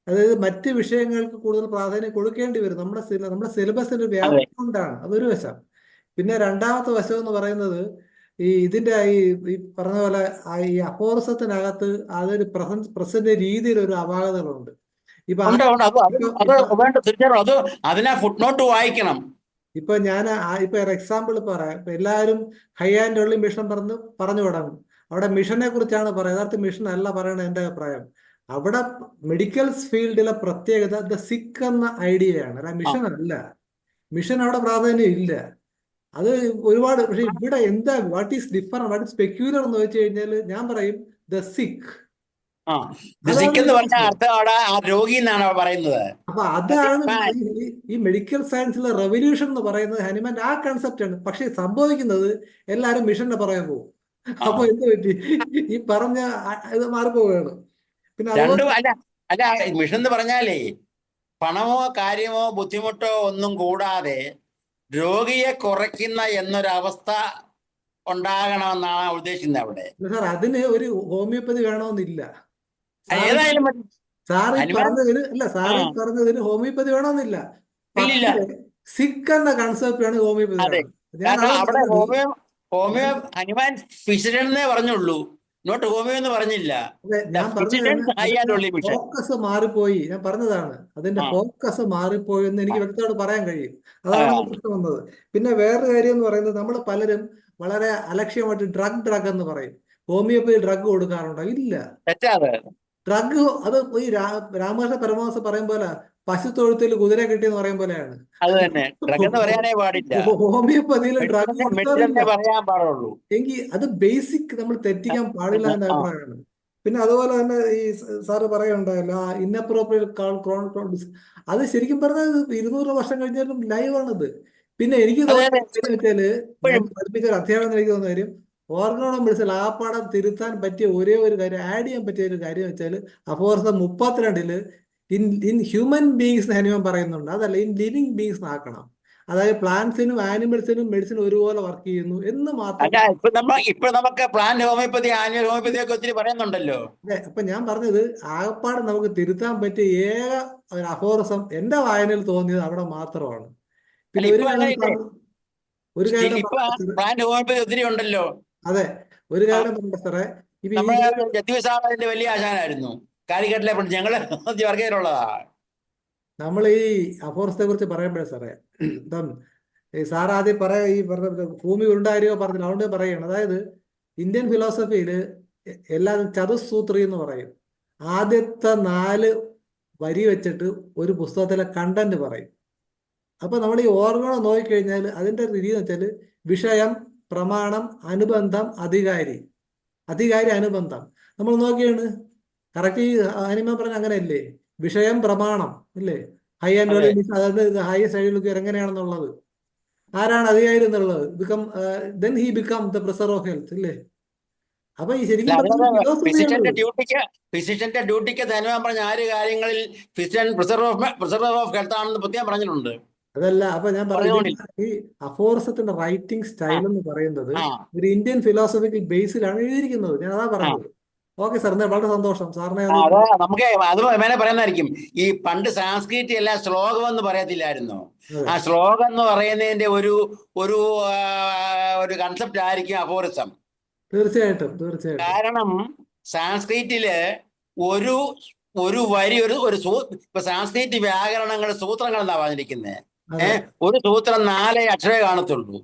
അതായത് മറ്റ് വിഷയങ്ങൾക്ക് കൂടുതൽ പ്രാധാന്യം കൊടുക്കേണ്ടി വരും. നമ്മുടെ സിലബസിന്റെ വ്യാപനം കൊണ്ടാണ്. അതൊരു വശം. പിന്നെ രണ്ടാമത്തെ വശം എന്ന് പറയുന്നത്, ഇതിന്റെ ഈ പറഞ്ഞ പോലെ ഈ അപ്പോറിസത്തിനകത്ത് അതൊരു പ്രസന്റ് രീതിയിൽ ഒരു അപാകതകളുണ്ട്. ഇപ്പൊ ഞാൻ ഒരു എക്സാമ്പിൾ പറയാം. ഇപ്പൊ എല്ലാവരും ഹൈ ആൻഡ് ഓൺലി മിഷൻ പറഞ്ഞു തുടങ്ങും. അവിടെ മിഷനെ കുറിച്ചാണ് പറയുന്നത്. യഥാർത്ഥ മിഷൻ അല്ല പറയണത് എന്റെ അഭിപ്രായം. അവിടെ മെഡിക്കൽ ഫീൽഡിലെ പ്രത്യേകത ദ സിക്ക് എന്ന ഐഡിയയാണ്, അല്ല മിഷൻ അല്ല. മിഷൻ അവിടെ പ്രാധാന്യം ഇല്ല. അത് ഒരുപാട്. പക്ഷെ ഇവിടെ എന്താ what is different, what is peculiar എന്ന് വെച്ച് കഴിഞ്ഞാൽ ഞാൻ പറയും ദ സിക്ക്. അപ്പൊ അതാണ് ഈ മെഡിക്കൽ സയൻസിലെ റെവല്യൂഷൻ എന്ന് പറയുന്നത്. ഹനുമാന്റെ ആ കൺസെപ്റ്റ് ആണ്. പക്ഷെ സംഭവിക്കുന്നത് എല്ലാരും മിഷന്റെ പുറകെ പോകും. അപ്പൊ എന്ത് പറ്റി? ഈ പറഞ്ഞ ഇത് മാറിപ്പോവുകയാണ്. പിന്നെ മിഷൻ എന്ന് പറഞ്ഞാലേ പണമോ കാര്യമോ ബുദ്ധിമുട്ടോ ഒന്നും കൂടാതെ രോഗിയെ കുറയ്ക്കുന്ന എന്നൊരവസ്ഥ ഉണ്ടാകണമെന്നാണ് ഉദ്ദേശിക്കുന്നത് അവിടെ. സാർ അതിന് ഒരു ഹോമിയോപ്പതി വേണമെന്നില്ല. സാറ് ഏതായാലും മതി. സാറ് ഈ ഹനുമാൻ പറഞ്ഞതിന് അല്ല ആ സാറ് ഈ പറഞ്ഞതിന് ഹോമിയോപ്പതി വേണമെന്നില്ല. ഇല്ലില്ല. പക്ഷേ സിക്ക് എന്ന കൺസെപ്റ്റ് ആണ് ഹോമിയോപ്പതി അതെ, വേണം. ഞാൻ കാരണം അതാ അവിടെ പറഞ്ഞത്. ഹോമിയോ ഹനുമാൻ ഫിസിഷ്യനെന്നേ പറഞ്ഞുള്ളൂ, നോട്ട് ഹോമിയോ എന്ന് പറഞ്ഞില്ല. ഞാൻ ഫിസിഷ്യൻസ് പറഞ്ഞതാണ് ഹൈ ആൻഡ് അതിന്റെ ഓൺലി മിഷൻ. ഫോക്കസ് മാറിപ്പോയി. ഞാൻ പറഞ്ഞതാണ് അതിന്റെ ആ ഫോക്കസ് മാറിപ്പോയി എന്ന് ആ എനിക്ക് വ്യക്തമായിട്ട് പറയാൻ കഴിയും. ആ, അതാണ് ഈ പ്രശ്നം വന്നത്. പിന്നെ വേറൊരു കാര്യം എന്ന് പറയുന്നത്, നമ്മൾ പലരും വളരെ അലക്ഷ്യമായിട്ട് ഡ്രഗ് എന്ന് പറയും. ഹോമിയോപ്പതി ഡ്രഗ് കൊടുക്കാറുണ്ടോ? ഇല്ല. തെറ്റാത്. ഡ്രഗ് അത് ഈ രാമകൃഷ്ണ പരമഹംസ പറയും പോലെ പശുത്തൊഴുത്തിൽ കുതിര കിട്ടിയെന്ന് പറയും പോലെയാണ്. അത് തന്നെ, ഡ്രഗ് എന്ന് പറയാനേ പാടില്ല, ഹോമിയോപ്പതിയിൽ ഡ്രഗ് കൊടുക്കാറില്ല. മെഡിസിനെ പറയാൻ പാടുള്ളൂ. എങ്കിൽ അത് ബേസിക് നമ്മൾ തെറ്റിക്കാൻ പാടില്ല എന്ന ആ അഭിപ്രായമാണ്. പിന്നെ അതുപോലെ തന്നെ ഈ സാറ് പറയുണ്ടായല്ലോ ആ ഇന്നപ്രോപ്രിയറ്റ് അത് ശരിക്കും പറഞ്ഞാൽ 200 വർഷം കഴിഞ്ഞാലും ലൈവാണിത്. പിന്നെ എനിക്ക് അതെ തോന്നുന്ന അതെ, കാര്യം വെച്ചാല് ഞാൻ ഇപ്പോഴും പഠിപ്പിച്ച ഒരു അധ്യാപനം എനിക്ക് തോന്നുന്ന കാര്യം, ഓർഗനോളം മെഡിസിൻ ആ പാഠം തിരുത്താൻ പറ്റിയ ഒരേ ഒരു കാര്യം, ആഡ് ചെയ്യാൻ പറ്റിയ ഒരു കാര്യം വെച്ചാൽ അഫോർസം 32 ഇൻ ഹ്യൂമൻ ബീങ്സ് ഹനുമാൻ പറയുന്നുണ്ട്. അതല്ല, ഇൻ ലിവിങ് ബീങ്സ് ആക്കണം. അതായത് പ്ലാന്റ്സിനും ആനിമൽസിനും മെഡിസിൻ ഒരുപോലെ വർക്ക് ചെയ്യുന്നു എന്ന് മാത്രം. അല്ല, ഇപ്പൊ നമുക്ക് പ്ലാന്റ് ഹോമിയോപ്പതി ആനുവൽ ഹോമിയോപ്പതി ഒക്കെ ഒത്തിരി പറയുന്നുണ്ടല്ലോ. അതെ, അപ്പൊ ഞാൻ പറഞ്ഞത് ആകപ്പാടെ നമുക്ക് തിരുത്താൻ പറ്റിയ ഏക ഒരു അഫോറിസം എന്റെ വായനയിൽ തോന്നിയത് അവിടെ മാത്രമാണ്. അല്ല, പിന്നെ ഒരു ഇപ്പൊ കാര്യം അങ്ങനെയില്ലേ, ഒരു കാര്യം ഇപ്പൊ പറയട്ടെ സാറേ. പ്ലാന്റ് ഹോമിയോപ്പതി ഒത്തിരി ഉണ്ടല്ലോ. അതെ, ഒരു ആ, കാര്യം പറയട്ടെ സാറേ. ഇപ്പൊ ഈ നമ്മുടെ ജഗ്ദീഷ് സാർ അതിന്റെ വലിയ ആശാനായിരുന്നു, കാലിക്കട്ടിലെ ഞങ്ങള് വർഗയിലുള്ളതാ. നമ്മൾ ഈ അഫോറിസത്തെ കുറിച്ച് പറയുമ്പോഴേ സാറേ, ഇപ്പം ഈ സാർ ആദ്യം ഈ പറഞ്ഞ ഭൂമി ഉരുണ്ടായിരിയോ പറഞ്ഞില്ല, അതുകൊണ്ട് പറയുകയാണ്. അതായത് ഇന്ത്യൻ ഫിലോസഫിയിൽ എല്ലാവരും ചതുസൂത്രി എന്ന് പറയും. ആദ്യത്തെ 4 വരി വെച്ചിട്ട് ഒരു പുസ്തകത്തിലെ കണ്ടന്റ് പറയും. അപ്പൊ നമ്മൾ ഈ ഓർഗണം നോക്കിക്കഴിഞ്ഞാൽ അതിന്റെ രീതി എന്ന് വെച്ചാൽ വിഷയം, പ്രമാണം, അനുബന്ധം, അധികാരി, അനുബന്ധം. നമ്മൾ നോക്കിയാണ് കറക്റ്റ് ഈ അനിമ പറഞ്ഞ അങ്ങനെയല്ലേ? വിഷയം, പ്രമാണം ഇല്ലേ? ഹൈ ആൻഡ് അതെ, ലോലി, അതായത് ഹൈ സൈഡിലേക്ക് എങ്ങനെയാണെന്നുള്ളത്, ആരാണ് അധികാരി എന്നുള്ളത്, then he become the preserve of health ഇല്ലേ? അപ്പൊ ഈ ശരിക്കും പറഞ്ഞ ഫിലോസഫിയാണ്. ഫിസിഷ്യന്റെ ഡ്യൂട്ടിക്ക് ധനുവാൻ പറഞ്ഞ 6 കാര്യങ്ങളിൽ ഫിസിഷ്യൻ പ്രിസർവർ ഓഫ് ഹെൽത്ത് ആണെന്ന് പ്രത്യേകം പറഞ്ഞിട്ടുണ്ട്. അതല്ല, അപ്പൊ ഞാൻ പറഞ്ഞോണ്ടില്ല. പറയുന്നത് ഈ അഫോറിസത്തിന്റെ റൈറ്റിംഗ് ആ സ്റ്റൈൽ എന്ന് പറയുന്നത് ആ ഒരു ഇന്ത്യൻ ഫിലോസഫിക്കൽ ബേസിലാണ് എഴുതിയിരിക്കുന്നത്. ഞാൻ അതാ ആ പറഞ്ഞത്. ഓക്കെ സാർ, വളരെ സന്തോഷം സാറിനെ ആ, അത്. അത് നമുക്ക് അത് വേണേ പറയുന്നതായിരിക്കും. ഈ പണ്ട് സാൻസ്ക്രിറ്റ് എല്ലാം ശ്ലോകം എന്ന് പറയത്തില്ലായിരുന്നോ? അതെ, ആ ശ്ലോകം എന്ന് പറയുന്നതിന്റെ ഒരു ഒരു ഒരു കൺസെപ്റ്റ് ആയിരിക്കും അഫോറിസം. തീർച്ചയായിട്ടും തീർച്ചയായിട്ടും. കാരണം സാൻസ്ക്രിറ്റില് ഒരു ഒരു വരി ഇപ്പൊ സാൻസ്ക്രിറ്റ് വ്യാകരണങ്ങൾ സൂത്രങ്ങൾ എന്നാ പറഞ്ഞിരിക്കുന്നത്. അതെ, ഒരു സൂത്രം 4 അക്ഷരമേ കാണത്തുള്ളൂ.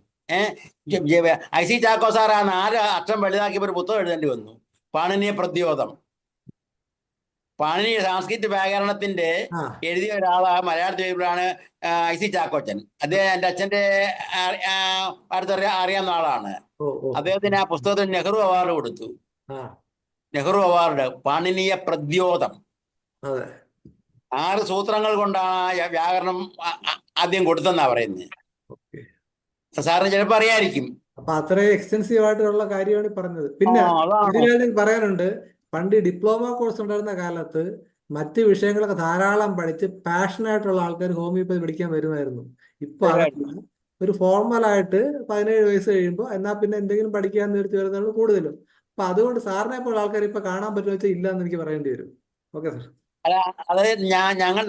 ഐ.സി. ചാക്കോ സാർ ആ 4 അക്ഷരം വലുതാക്കിയപ്പോൾ ഒരു പുസ്തകം എഴുതേണ്ടി വന്നു, പാണിനിയ പ്രദ്യോതം. പാണിനി സംസ്കൃത വ്യാകരണത്തിന്റെ ആ, എഴുതിയ ഒരാളാണ്, മലയാളത്തിൽ എഴുതിയപ്പോഴാണ് ഐ.സി. ചാക്കോച്ചൻ. അദ്ദേഹം എൻ്റെ അച്ഛൻ്റെ അടുത്ത് അറിയാവുന്ന ആളാണ്. ഓ ഓ അദ്ദേഹത്തിന് ആ പുസ്തകത്തിന് നെഹ്റു അവാർഡ് കൊടുത്തു. ആ, നെഹ്റു അവാർഡ്, പാണിനീയ പ്രദ്യോതം. അതെ, 6 സൂത്രങ്ങൾ കൊണ്ടാണ് ആ വ്യാകരണം ആദ്യം കൊടുത്തെന്നാ പറയുന്നത്. ഓക്കെ. സാറിന് ചിലപ്പോൾ അറിയായിരിക്കും. അപ്പൊ അത്രയും എക്സ്റ്റെൻസീവ് ആയിട്ടുള്ള കാര്യമാണ് ഈ പറഞ്ഞത്. പിന്നെ ഒരു അതാണ്. കാര്യം പറയാനുണ്ട്. പണ്ട് ഡിപ്ലോമ കോഴ്സ് ഉണ്ടായിരുന്ന കാലത്ത് മറ്റ് വിഷയങ്ങളൊക്കെ ധാരാളം പഠിച്ച് പാഷനായിട്ടുള്ള ആൾക്കാർ ഹോമിയോപ്പതി പഠിക്കാൻ വരുമായിരുന്നു. ഇപ്പൊ അതല്ല, ഒരു ഫോർമലായിട്ട് 17 വയസ്സ് കഴിയുമ്പോൾ എന്നാ പിന്നെ എന്തെങ്കിലും പഠിക്കാന്ന് വിചാരിച്ച് വരുന്നതാണ് കൂടുതലും. അപ്പൊ അതുകൊണ്ട് സാറിനെ ഇപ്പോൾ ആൾക്കാർ ഇപ്പൊ കാണാൻ പറ്റുമോ വെച്ചാൽ ഇല്ല എന്ന് എനിക്ക് പറയേണ്ടി വരും. Okay sir. അല്ല, അതായത്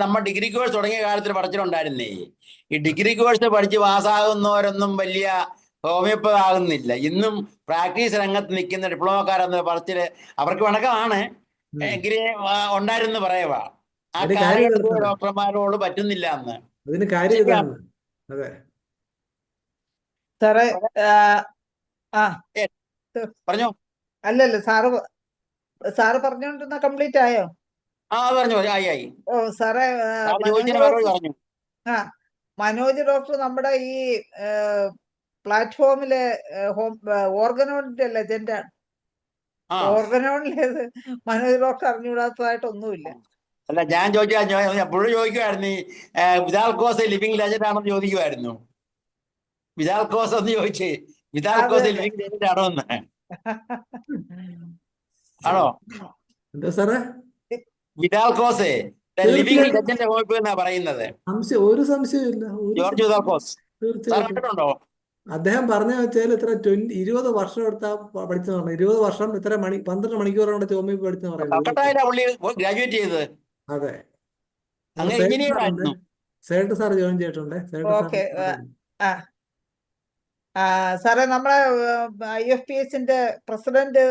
നമ്മൾ ഡിഗ്രി കോഴ്സ് തുടങ്ങിയ കാലത്തിൽ പഠിച്ചിട്ടുണ്ടായിരുന്നേ. ഈ ഡിഗ്രി കോഴ്സ് പഠിച്ച് പാസ്സാകുന്നവരൊന്നും വലിയ ഹോമിയോപ്പതി ആകുന്നില്ല. ഇന്നും പ്രാക്ടീസ് രംഗത്ത് നിൽക്കുന്ന ഡിപ്ലോമക്കാരെന്ന് പറച്ചില് അവർക്ക് വണക്കമാണ്, എങ്കിലും ഉണ്ടായിരുന്നു പറയുക. ആ അതിന് കാര്യം ഇതാണ് കാലഘട്ടത്തിലെ സാറേ. ഡോക്ടർമാരോട് പറ്റുന്നില്ല എന്ന്. അതിന് കാര്യം ശരിയാണ്. ഇതാണ്. അതെ, സാറേ ആ പറഞ്ഞോ. അല്ലല്ല സാറ് പറഞ്ഞോണ്ടിരുന്ന കംപ്ലീറ്റ് ആയോ? ആ, അത് പറഞ്ഞു, ആയി. ഓ സാറേ, മനോജ് ചോദിച്ചതിന് മറുപടി ഡോക്ടർ പറഞ്ഞു. മനോജ് ഡോക്ടർ നമ്മുടെ ഈ പ്ലാറ്റ്ഫോമിലെ ഓർഗനോണിന്റെ ലെജൻഡാണ്. ഓർഗനോണിലേത് മനോജ് ഡോക്ടർ അറിഞ്ഞുകൂടാത്തതായിട്ടൊന്നുമില്ല. അല്ല, ഞാൻ എപ്പോഴും ചോദിക്കുമായിരുന്നു, വിദാൽ കോസ് ലിവിങ് ലെജൻഡ് ആണെന്ന് ചോദിക്കുമായിരുന്നു. വിദാൽ കോസ് എന്ന് ചോദിച്ചേ, വിദാൽ കോസ് ലിവിങ് ലെജൻഡ് ആണോ എന്ന്. ആണോ? എന്താ സാറേ? വിദാൽ കോസേ ലിവിംഗ് തീർച്ചയായിട്ടും ലെജൻഡ് ഹോമിയോപ്പതി എന്നാ പറയുന്നത്. ഒരു സംശയവും ഇല്ല, ഒരു ജോർജ് സംശയം. ഉദാർക്കോസ് സാർ തീർച്ചയായിട്ടും കണ്ടിട്ടുണ്ടോ? അദ്ദേഹം പറഞ്ഞ വെച്ചാൽ ഇത്ര 20 വർഷം എടുത്താ പഠിച്ചെന്ന് പറഞ്ഞു. 20 വർഷം ഇത്ര 12 മണിക്കൂർ കൊണ്ട് ഹോമിയോപ്പതി പഠിച്ചെന്ന് പറയുന്നത്. കൽക്കട്ടയിലാ പുള്ളി ഗ്രാജുവേറ്റ് ചെയ്തത്. അതെ, അങ്ങനെ എഞ്ചിനീയർ ആയിരുന്നു. സേട്ട് സാർ ജോയിൻ ചെയ്തിട്ടുണ്ട്. സേട്ട് ഓക്കെ. സാർ സാറേ, നമ്മളെ IFPHന്റെ president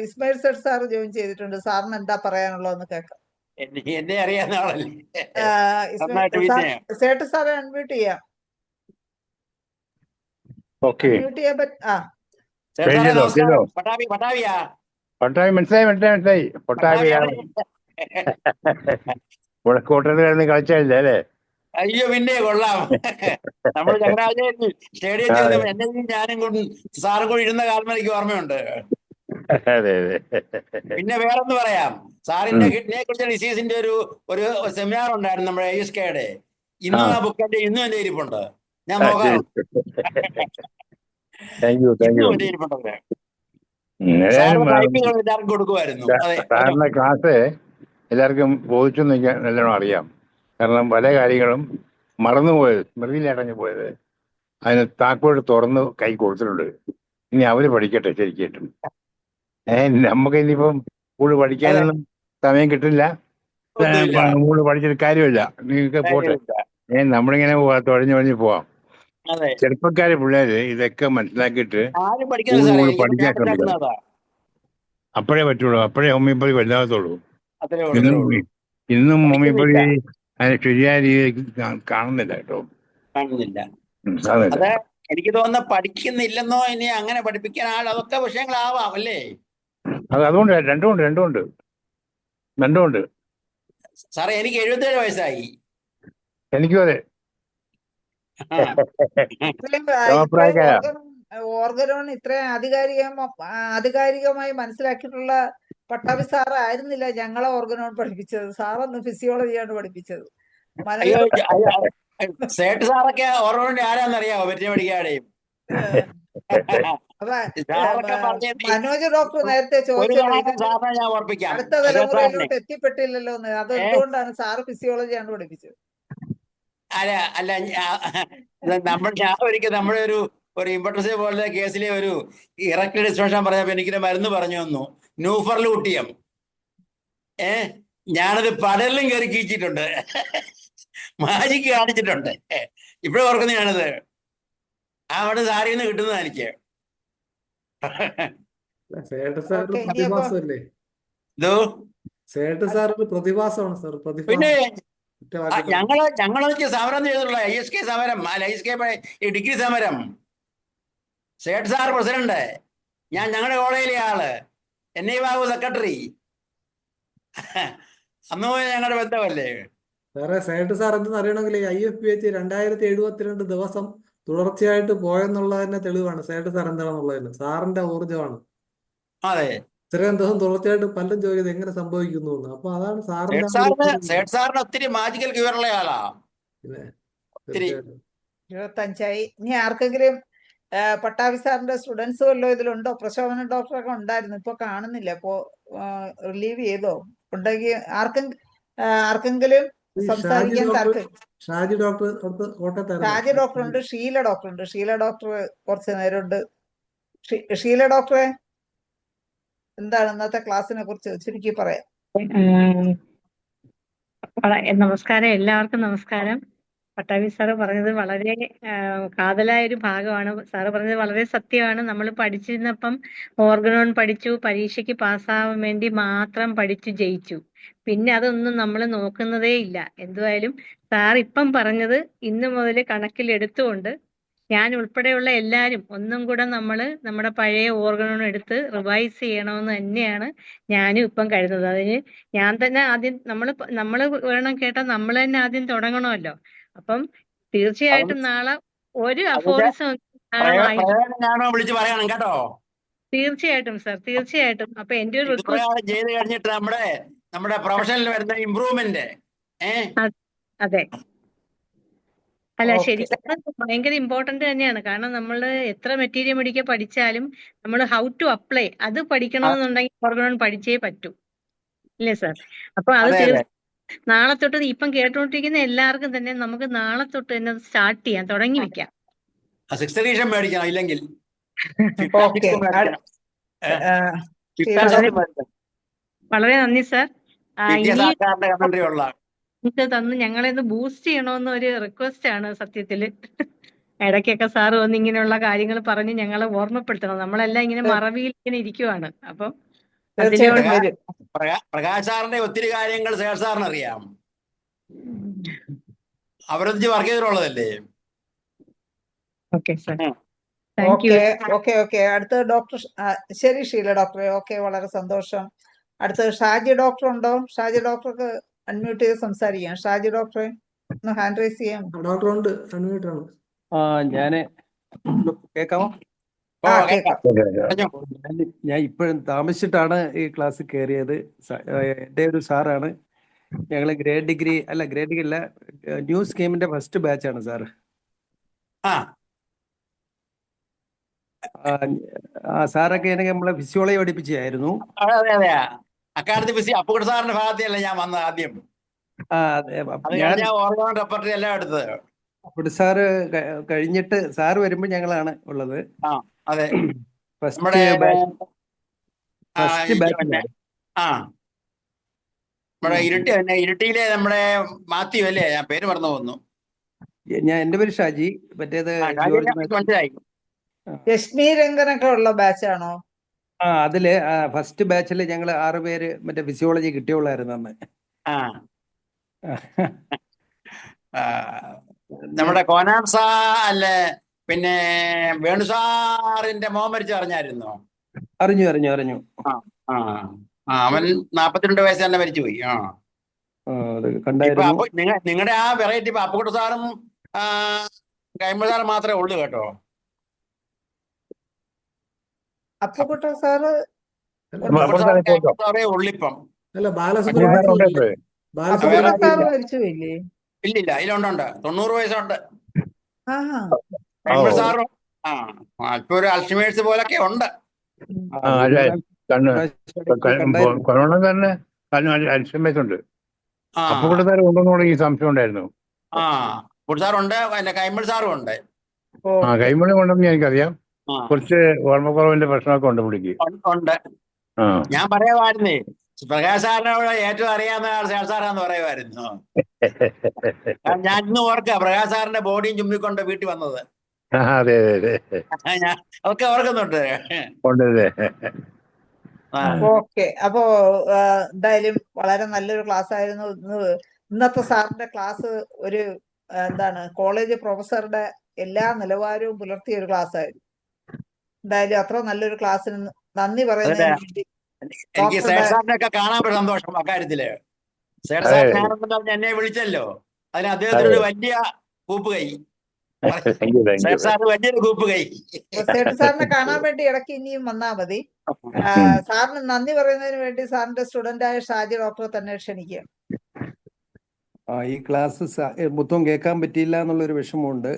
Ismail Sait sir join ചെയ്തിട്ടുണ്ട്. സാറിന് എന്താ പറയാനുള്ളതെന്ന് കേൾക്കാം. എന്നെ അറിയാവുന്ന ആളല്ലേ. നന്നായിട്ട് സാർ, പിന്നെ സേട്ട് സാറെ അൺമ്യൂട്ട് ചെയ്യാം. ഓക്കെ അൺമ്യൂട്ട് ചെയ്യാൻ സാറേ ചെയ്തോ നമസ്കാരം. പട്ടാഭിയാ പട്ടായി മനസ്സിലായി പൊട്ടാഭിയാണ് കൂട്ടത്തിൽ കിടന്ന് കളിച്ചല്ലേ അല്ലേ? അയ്യോ പിന്നെ കൊള്ളാം. നമ്മൾ ചങ്ങനാശ്ശേരി സ്റ്റേഡിയത്തിൽ നിന്ന് എന്നെ ഞാനും കൂടി സാറും കൂടി ഇരുന്ന കാലം എനിക്ക് ഓർമ്മയുണ്ട്. അതെ അതെ. പിന്നെ വേറൊന്ന് പറയാം. സാറിന്റെ കിഡ്നിയെ കുറിച്ച് ഡിസീസിന്റെ ഒരു സെമിനാർ ഉണ്ടായിരുന്നു നമ്മുടെ ASKയുടെ. ഇന്നും ആ ബുക്ക് ഇന്നും എന്റെ ഇരിപ്പുണ്ട്. ഞാൻ നോക്കാറുണ്ട്. താങ്ക് യു ഇന്നും എന്റെ ഇരിപ്പുണ്ട്. സാറിന്റെ ടൈപ്പിംഗ് എല്ലാവർക്കും കൊടുക്കുമായിരുന്നു. അതെ, സാറിന്റെ ക്ലാസ് എല്ലാവർക്കും ബോധിച്ചു നിൽക്കാൻ നല്ലോണം അറിയാം. കാരണം പല കാര്യങ്ങളും മറന്നുപോയത്, സ്മൃതിയിലടഞ്ഞു പോയത്, അതിന് താക്കോൽ തുറന്ന് കൈ കൊടുത്തിട്ടുണ്ട്. ഇനി അവര് പഠിക്കട്ടെ ശരിക്കും. നമുക്ക് ഇനിയിപ്പം കൂടുതൽ പഠിക്കാനൊന്നും സമയം കിട്ടില്ല. കൂടുതൽ പഠിച്ചിട്ട് കാര്യമില്ല. നിങ്ങൾക്ക് പോട്ടെ. നമ്മളിങ്ങനെ തുഴഞ്ഞു പോവാം. ചെറുപ്പക്കാര് പിള്ളേര് ഇതൊക്കെ മനസ്സിലാക്കിയിട്ട് കൂടുതൽ പഠിക്കാൻ ശ്രമിക്കണം. അപ്പോഴേ പറ്റുള്ളൂ, അപ്പോഴേ ഹോമിയോപ്പതി വലുതാകത്തുള്ളൂ. ഇന്നും ഹോമിയോപ്പതി അതിന് ശരിയായ രീതിയിൽ കാണുന്നില്ല കേട്ടോ. കാണുന്നില്ല. അത് എനിക്ക് തോന്നുന്ന പഠിക്കുന്നില്ലെന്നോ ഇനി അങ്ങനെ പഠിപ്പിക്കാൻ അതൊക്കെ വിഷയങ്ങളാവാം അല്ലേ? അതുകൊണ്ട് രണ്ടുമുണ്ട്. സാറേ, എനിക്ക് 77 വയസ്സായി. എനിക്കും അതെ. ഓർഗനോൺ ഇത്രയും ആധികാരികമായി മനസ്സിലാക്കിയിട്ടുള്ള പട്ടാഭി സാർ ആയിരുന്നില്ല ഞങ്ങളെ ഓർഗനോൺ പഠിപ്പിച്ചത്. സാറൊന്ന് ഫിസിയോളജിയാണ് പഠിപ്പിച്ചത്. സേട്ട് സാറൊക്കെ ഓർഗനോണിന്റെ ആരാന്നറിയാവോ? വെറ്റിനറി പഠിക്കാടെയും മനോജ് ഡോക്ടർ നേരത്തെ ചോദിച്ചത് അടുത്ത തലമുറയിലോട്ട് എത്തിപ്പെട്ടില്ലല്ലോ എന്ന്. അതെന്തുകൊണ്ടാണ് സാറ് ഫിസിയോളജിയാണ് പഠിപ്പിച്ചത്? അല്ല നമ്മുടെ ഒരു ഇമ്പട്ടസെ പോലത്തെ കേസിലെ ഒരു ഇറക്ട് ഡിസ്ട്രക്ഷൻ പറഞ്ഞപ്പോ എനിക്കൊരു മരുന്ന് പറഞ്ഞു തന്നു, ന്യൂഫർലൂട്ടിയം. ഞാനത് പടലിലും കയറി കീച്ചിട്ടുണ്ട്, മാജിക്ക് കാണിച്ചിട്ടുണ്ട്. ഇപ്പോഴും ഓർക്കുന്ന ഞാനത് അവിടെ സാരിയിൽ നിന്ന് കിട്ടുന്നതാ എനിക്ക്. പിന്നെ ഞങ്ങളൊക്കെ സമരം ചെയ്തിട്ടുള്ള ISK സമരം, ISK ഡിഗ്രി സമരം. സേട്ട് സാർ പ്രസിഡന്റ്, ഞാൻ ഞങ്ങളുടെ കോളേജിലെ ആള്, NI ബാബു സെക്രട്ടറി. അന്ന് പോയി ഞങ്ങളുടെ ബന്ധമല്ലേ സാറേ. സേട്ട് സാർ എന്തെന്ന് അറിയണമെങ്കിൽ IFPH 2072 ദിവസം തുടർച്ചയായിട്ട് പോയെന്നുള്ളതിന്റെ തെളിവാണ് സേട്ട് സാർ എന്താണെന്നുള്ളതിന്. സാറിന്റെ ഊർജ്ജമാണ്. അതെ, ഇത്രയും ദിവസം തുടർച്ചയായിട്ട് പലരും ചോദിച്ചത് എങ്ങനെ സംഭവിക്കുന്നു എന്ന്. അപ്പൊ അതാണ് സാറിന്റെ സേട്ട് സാറിന് ഒത്തിരി മാജിക്കൽ ക്യൂറുള്ള ആളാ. 25 ഇനി ആർക്കെങ്കിലും പട്ടാഭി സാറിന്റെ സ്റ്റുഡൻസ് വല്ലോ ഇതിലുണ്ടോ? പ്രശോഭന ഡോക്ടറൊക്കെ ഉണ്ടായിരുന്നു, ഇപ്പൊ കാണുന്നില്ല. ഇപ്പോ റിലീവ് ചെയ്തോ? ഉണ്ടെങ്കിൽ ആർക്കെങ്കിലും സംസാരിക്കാൻ താല്പര്യം? ഷാജി ഡോക്ടർ ഉണ്ട്, ഷീല ഡോക്ടർ ഉണ്ട്. ഷീല ഡോക്ടർ കുറച്ച് നേരമുണ്ട്. ഷീല ഡോക്ടറെ, എന്താണ് ഇന്നത്തെ ക്ലാസ്സിനെ കുറിച്ച് ചുരുക്കി പറയാം? നമസ്കാരം, എല്ലാവർക്കും നമസ്കാരം. പട്ടാഭി സാറ് പറഞ്ഞത് വളരെ കാതലായ ഒരു ഭാഗമാണ്. സാറ് പറഞ്ഞത് വളരെ സത്യമാണ്. നമ്മൾ പഠിച്ചിരുന്നപ്പം ഓർഗനോൺ പഠിച്ചു, പരീക്ഷയ്ക്ക് പാസ്സാവാൻ വേണ്ടി മാത്രം പഠിച്ചു ജയിച്ചു. പിന്നെ അതൊന്നും നമ്മൾ നോക്കുന്നതേ ഇല്ല. എന്തുവായാലും സാർ ഇപ്പം പറഞ്ഞത് ഇന്ന് മുതൽ കണക്കിലെടുത്തുകൊണ്ട് ഞാൻ ഉൾപ്പെടെയുള്ള എല്ലാവരും ഒന്നും കൂടെ നമ്മുടെ പഴയ ഓർഗനോൺ എടുത്ത് റിവൈസ് ചെയ്യണമെന്ന് തന്നെയാണ് ഞാനും ഇപ്പം കരുതുന്നത്. അതിന് ഞാൻ തന്നെ ആദ്യം നമ്മൾ വേണം കേട്ടാൽ നമ്മൾ തന്നെ ആദ്യം തുടങ്ങണമല്ലോ. അപ്പം തീർച്ചയായിട്ടും നാളെ ഒരു അഫോറിസം വിളിച്ചു പറയണം കേട്ടോ. തീർച്ചയായിട്ടും സാർ, തീർച്ചയായിട്ടും. അപ്പൊ എന്റെ ഒരു ചെയ്ത് കഴിഞ്ഞിട്ട് നമ്മുടെ പ്രൊഫഷനിൽ വരുന്ന ഇംപ്രൂവ്മെന്റ്. അതെ, അല്ല ശരിക്കും ഭയങ്കര ഇമ്പോർട്ടന്റ് തന്നെയാണ്. കാരണം നമ്മൾ എത്ര മെറ്റീരിയൽ മെഡിക്കൽ പഠിച്ചാലും നമ്മൾ ഹൗ ടു അപ്ലൈ അത് പഠിക്കണമെന്നുണ്ടെങ്കിൽ ഓർഗനോൺ പഠിച്ചേ പറ്റൂ, ഇല്ലേ സാർ? അപ്പൊ അത് നാളെ തൊട്ട് ഇപ്പം കേട്ടോണ്ടിരിക്കുന്ന എല്ലാവർക്കും തന്നെ നമുക്ക് നാളെ തൊട്ട് തന്നെ സ്റ്റാർട്ട് ചെയ്യാം, തുടങ്ങി വെക്കാം. 6th എഡിഷൻ മേടിക്കണം, ഇല്ലെങ്കിൽ ഓക്കെ മേടിക്കണം. വളരെ വളരെ നന്ദി സാർ. ഇനി സാറിന്റെ കമന്ററി ഉള്ള ഇത് തന്ന് ഞങ്ങളെ ഒന്ന് ബൂസ്റ്റ് ചെയ്യണമെന്ന് ഒരു റിക്വസ്റ്റ് ആണ് സത്യത്തില്. ഇടയ്ക്കൊക്കെ സാറ് വന്ന് ഇങ്ങനെയുള്ള കാര്യങ്ങൾ പറഞ്ഞ് ഞങ്ങളെ ഓർമ്മപ്പെടുത്തണം. നമ്മളെല്ലാം ഇങ്ങനെ മറവിയിൽ ഇങ്ങനെ ഇരിക്കുവാണ്. അപ്പം തീർച്ചയായിട്ടും വരും. പ്രകാശ് സാറിന്റെ ഒത്തിരി കാര്യങ്ങൾ സേർ സാറിന് അറിയാം. അവരൊന്നിച്ച് വർക്ക് ചെയ്തിട്ടുള്ളതല്ലേ. Okay sir, thank you. Okay. അടുത്ത ഡോക്ടർ ശരി ഷീല ഡോക്ടറെ. ഓക്കെ, വളരെ സന്തോഷം. അടുത്തത് ഷാജി ഡോക്ടർ ഉണ്ടോ? ഷാജി ഡോക്ടർക്ക് അൺമ്യൂട്ട് ചെയ്ത് സംസാരിക്കാം. ഷാജി ഡോക്ടറെ ഒന്ന് ഹാൻഡ് റൈസ് ചെയ്യാം. ഡോക്ടർ ഉണ്ട്, അൺമ്യൂട്ട് ആണ്. ഞാന് കേക്കാമോ? കേക്കാം. ഞാൻ ഇപ്പോഴും താമസിച്ചിട്ടാണ് ഈ ക്ലാസ്സിൽ കയറിയത്. എൻ്റെ ഒരു സാറാണ്. ഞങ്ങൾ ഗ്രേഡ് ഡിഗ്രി അല്ല, ന്യൂ സ്കീമിന്റെ ഫസ്റ്റ് ബാച്ചാണ് സാറ്. സാറൊക്കെ എനിക്ക് നമ്മളെ ഫിസിയോളജി പഠിപ്പിച്ചായിരുന്നു. അപ്പുകുട്ട സാറിന്റെ ഭാഗത്തല്ല ഞാൻ വന്നത് ആദ്യം. റെപ്പർട്ടറി എല്ലാം എടുത്തത് അപ്പുകുട്ട സാറ് കഴിഞ്ഞിട്ട് സാറ് വരുമ്പോൾ ഞങ്ങളാണ് ഉള്ളത്. അതെ, ഫസ്റ്റ് ബാച്ച്. നമ്മുടെ ഇരിട്ടിയിലെ നമ്മുടെ മാത്യു അല്ലേ, ഞാൻ പേര് മറന്നു പോകുന്നു. എന്റെ പേര് ഷാജി. മറ്റേത് മനസ്സിലായി. രശ്മി രംഗനൊക്കെ ഉള്ള ബാച്ചാണോ? അതില് ഫസ്റ്റ് ബാച്ചില് ഞങ്ങൾ 6 പേര് മറ്റേ ഫിസിയോളജി കിട്ടിയുള്ളായിരുന്നു അന്ന്. നമ്മുടെ കോനാർ അല്ലേ, പിന്നെ വേണുസാറിന്റെ മോൻ മരിച്ചു അറിഞ്ഞായിരുന്നോ? അറിഞ്ഞു. അവൻ 42 വയസ്സ് തന്നെ മരിച്ചുപോയി. നിങ്ങളുടെ ആ വെറൈറ്റി ഇപ്പൊ അപ്പുകുട്ട സാറും കൈമൾ സാറും മാത്രമേ ഉള്ളൂ കേട്ടോ. അപ്പുകുട്ട സാറ് ഉള്ളിപ്പം. അല്ല, ബാലസുബ്രഹ്മണ്യം സാറ് മരിച്ചുപോയില്ലേ? ഇല്ലില്ല, ഇതിലുണ്ട്. 90 വയസ്സുണ്ട്. ആ സാറും ഇപ്പൊ ഒരു അൽഷിമേഴ്സ് പോലൊക്കെ ഉണ്ട്. കൊറോണ തന്നെ അൽഷിമേഴ്സുണ്ട്. അപ്പുകുട്ട സാർ ഉണ്ടെന്നുള്ള ഈ സംശയം ഉണ്ടായിരുന്നു. സാറുണ്ട്, പിന്നെ കൈമൾ സാറും ഉണ്ട്. കൈമളി ഉണ്ടെന്ന് എനിക്കറിയാം. കുറച്ച് ഓർമ്മക്കുറവിന്റെ പ്രശ്നമൊക്കെ ഉണ്ട് പുള്ളിക്ക്. ഉണ്ട്. ഞാൻ പറയുമായിരുന്നേ, പ്രകാശ് സാറിനോട് ഏറ്റവും അറിയാവുന്ന ആൾ സേർ സാറാന്ന് പറയുമായിരുന്നു. ഞാൻ ഇന്ന് ഓർക്കാം പ്രകാശ് സാറിന്റെ ബോഡിയും ചുമ്മിക്കൊണ്ട് വീട്ടിൽ വന്നത്. അതെ അതൊക്കെ ഓർക്കുന്നുണ്ട്. ഓക്കെ. അപ്പോ എന്തായാലും വളരെ നല്ലൊരു ക്ലാസ് ആയിരുന്നു ഇന്നത്തെ സാറിന്റെ ക്ലാസ്. ഒരു കോളേജ് പ്രൊഫസറുടെ എല്ലാ നിലവാരവും പുലർത്തിയ ഒരു ക്ലാസ് ആയിരുന്നു. എന്തായാലും അത്ര നല്ലൊരു ക്ലാസ്സിന് നന്ദി പറയുന്നതിന് വേണ്ടി എനിക്ക് സേർ സാറിനെയൊക്കെ കാണാൻ ഒരു സന്തോഷം അക്കാര്യത്തില്. സേർ സാറിനാണെന്ന് എന്നെ വിളിച്ചല്ലോ, അതിന് അദ്ദേഹത്തിന് ഒരു വലിയ കൂപ്പ് കൈ. സേർ സാർ വലിയൊരു കൂപ്പ് കൈ. സേട്ട് സാറിനെ കാണാൻ വേണ്ടി ഇടയ്ക്ക് ഇനിയും വന്നാ മതി. സാറിന് നന്ദി പറയുന്നതിന് വേണ്ടി സാറിന്റെ സ്റ്റുഡന്റായ ഷാജി ഡോക്ടറെ തന്നെ ക്ഷണിക്കുക. ഈ ക്ലാസ് മൊത്തം കേൾക്കാൻ പറ്റിയില്ല എന്നുള്ളൊരു വിഷമമുണ്ട്.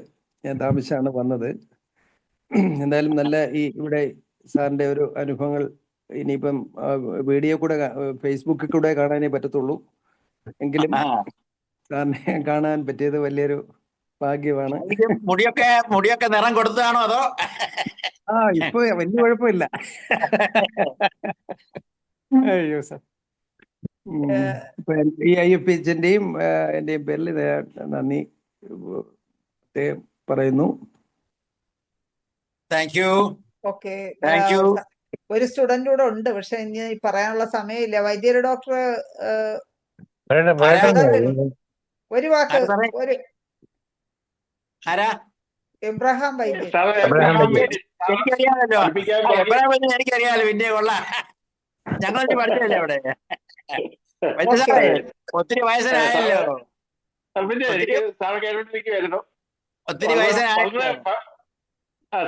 ഞാൻ താമസിച്ചാണ് വന്നത്. എന്തായാലും നല്ല ഇവിടെ സാറിന്റെ ഒരു അനുഭവങ്ങൾ ഇനിയിപ്പം വീഡിയോ കൂടെ ഫേസ്ബുക്കിൽ കൂടെ കാണാനേ പറ്റത്തുള്ളൂ. എങ്കിലും സാറിനെ കാണാൻ പറ്റിയത് വലിയൊരു ഭാഗ്യമാണ്. മുടിയൊക്കെ നിറം കൊടുത്തതാണോ അതോ? ഇപ്പൊ വലിയ കുഴപ്പമില്ല. അയ്യോ സാർ, ഈ IFHന്റെയും എന്റെയും പേരിൽ നന്ദി പറയുന്നു. Thank you. ഓക്കെ. ഒരു സ്റ്റുഡന്റ് കൂടെ ഉണ്ട്, പക്ഷെ ഇനി പറയാനുള്ള സമയമില്ല. വൈദ്യര് ഡോക്ടർ ഒരു വാക്ക്. എബ്രഹാം വൈദ്യർ. എനിക്കറിയാലോ, പിന്നെ കൊള്ളാം. ഞങ്ങൾ പഠിച്ചല്ലേ അവിടെ. ഒത്തിരി വയസ്സനായല്ലോ. ഒത്തിരി വയസ്സനായല്ലോ.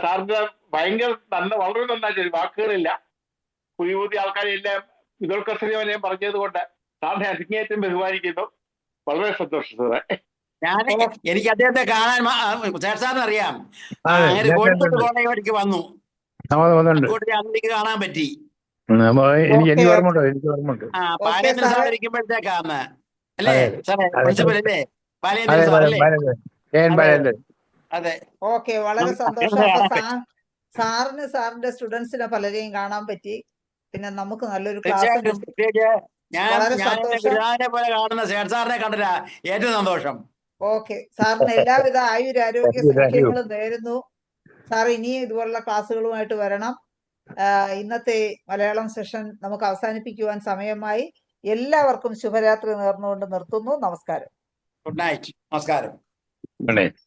സാറിന്റെ ഭയങ്കര വളരെ നന്നായിട്ട് വാക്കുകളില്ല. പുതിയ പുതിയ ആൾക്കാരെല്ലാം ഇതോൽക്കർഷകനെ പറഞ്ഞത് കൊണ്ട് സാറിനെ അതിങ്ങേറ്റം ബഹുമാനിക്കുന്നു. വളരെ സന്തോഷം സാറേ. എനിക്ക് അദ്ദേഹത്തെ കാണാൻ സാറിന് അറിയാം. കോഴിക്കോട് കോളേജിലേക്ക് വന്നു, അന്നിക്ക് കാണാൻ പറ്റി. എനിക്ക് ഓർമ്മയുണ്ട്. പാലേന്ദ്ര സാർ ഇരിക്കുമ്പോഴത്തേക്കാന്ന് അല്ലേ അതെ സാറേ? അതെ പ്രിൻസിപ്പൽ അല്ലേ? അതെ ബാലേന്ദ്രൻ സാർ അല്ലേ? ബാലേന്ദ്രൻ എൻ അതെ ബാലേന്ദ്രൻ. അതെ. ഓക്കെ, വളരെ നമുക്ക് സന്തോഷം. അദ്ദേഹത്തെ അപ്പൊ കാണാൻ പറ്റും. സാറിന് സാറിന്റെ സ്റ്റുഡൻസിനെ പലരെയും കാണാൻ പറ്റി. പിന്നെ നമുക്ക് നല്ലൊരു ക്ലാസ്സും തീർച്ചയായിട്ടും. കിട്ടി. പ്രത്യേകിച്ച് ഞാൻ വളരെ ഞാൻ എന്റെ സന്തോഷം. പിതാവിനെ പോലെ കാണുന്ന സേഠ് സാറിനെ കണ്ടില്ല, ഏറ്റവും സന്തോഷം. ഓക്കെ, സാറിന് എല്ലാവിധ ആയുരാരോഗ്യ താങ്ക് യു. സൗഖ്യങ്ങളും നേരുന്നു. സാർ ഇനിയും ഇതുപോലുള്ള ക്ലാസ്സുകളുമായിട്ട് വരണം. ഇന്നത്തെ മലയാളം സെഷൻ നമുക്ക് അവസാനിപ്പിക്കുവാൻ സമയമായി. എല്ലാവർക്കും ശുഭരാത്രി നേർന്നുകൊണ്ട് നിർത്തുന്നു. നമസ്കാരം. Good night. നമസ്കാരം. Good night.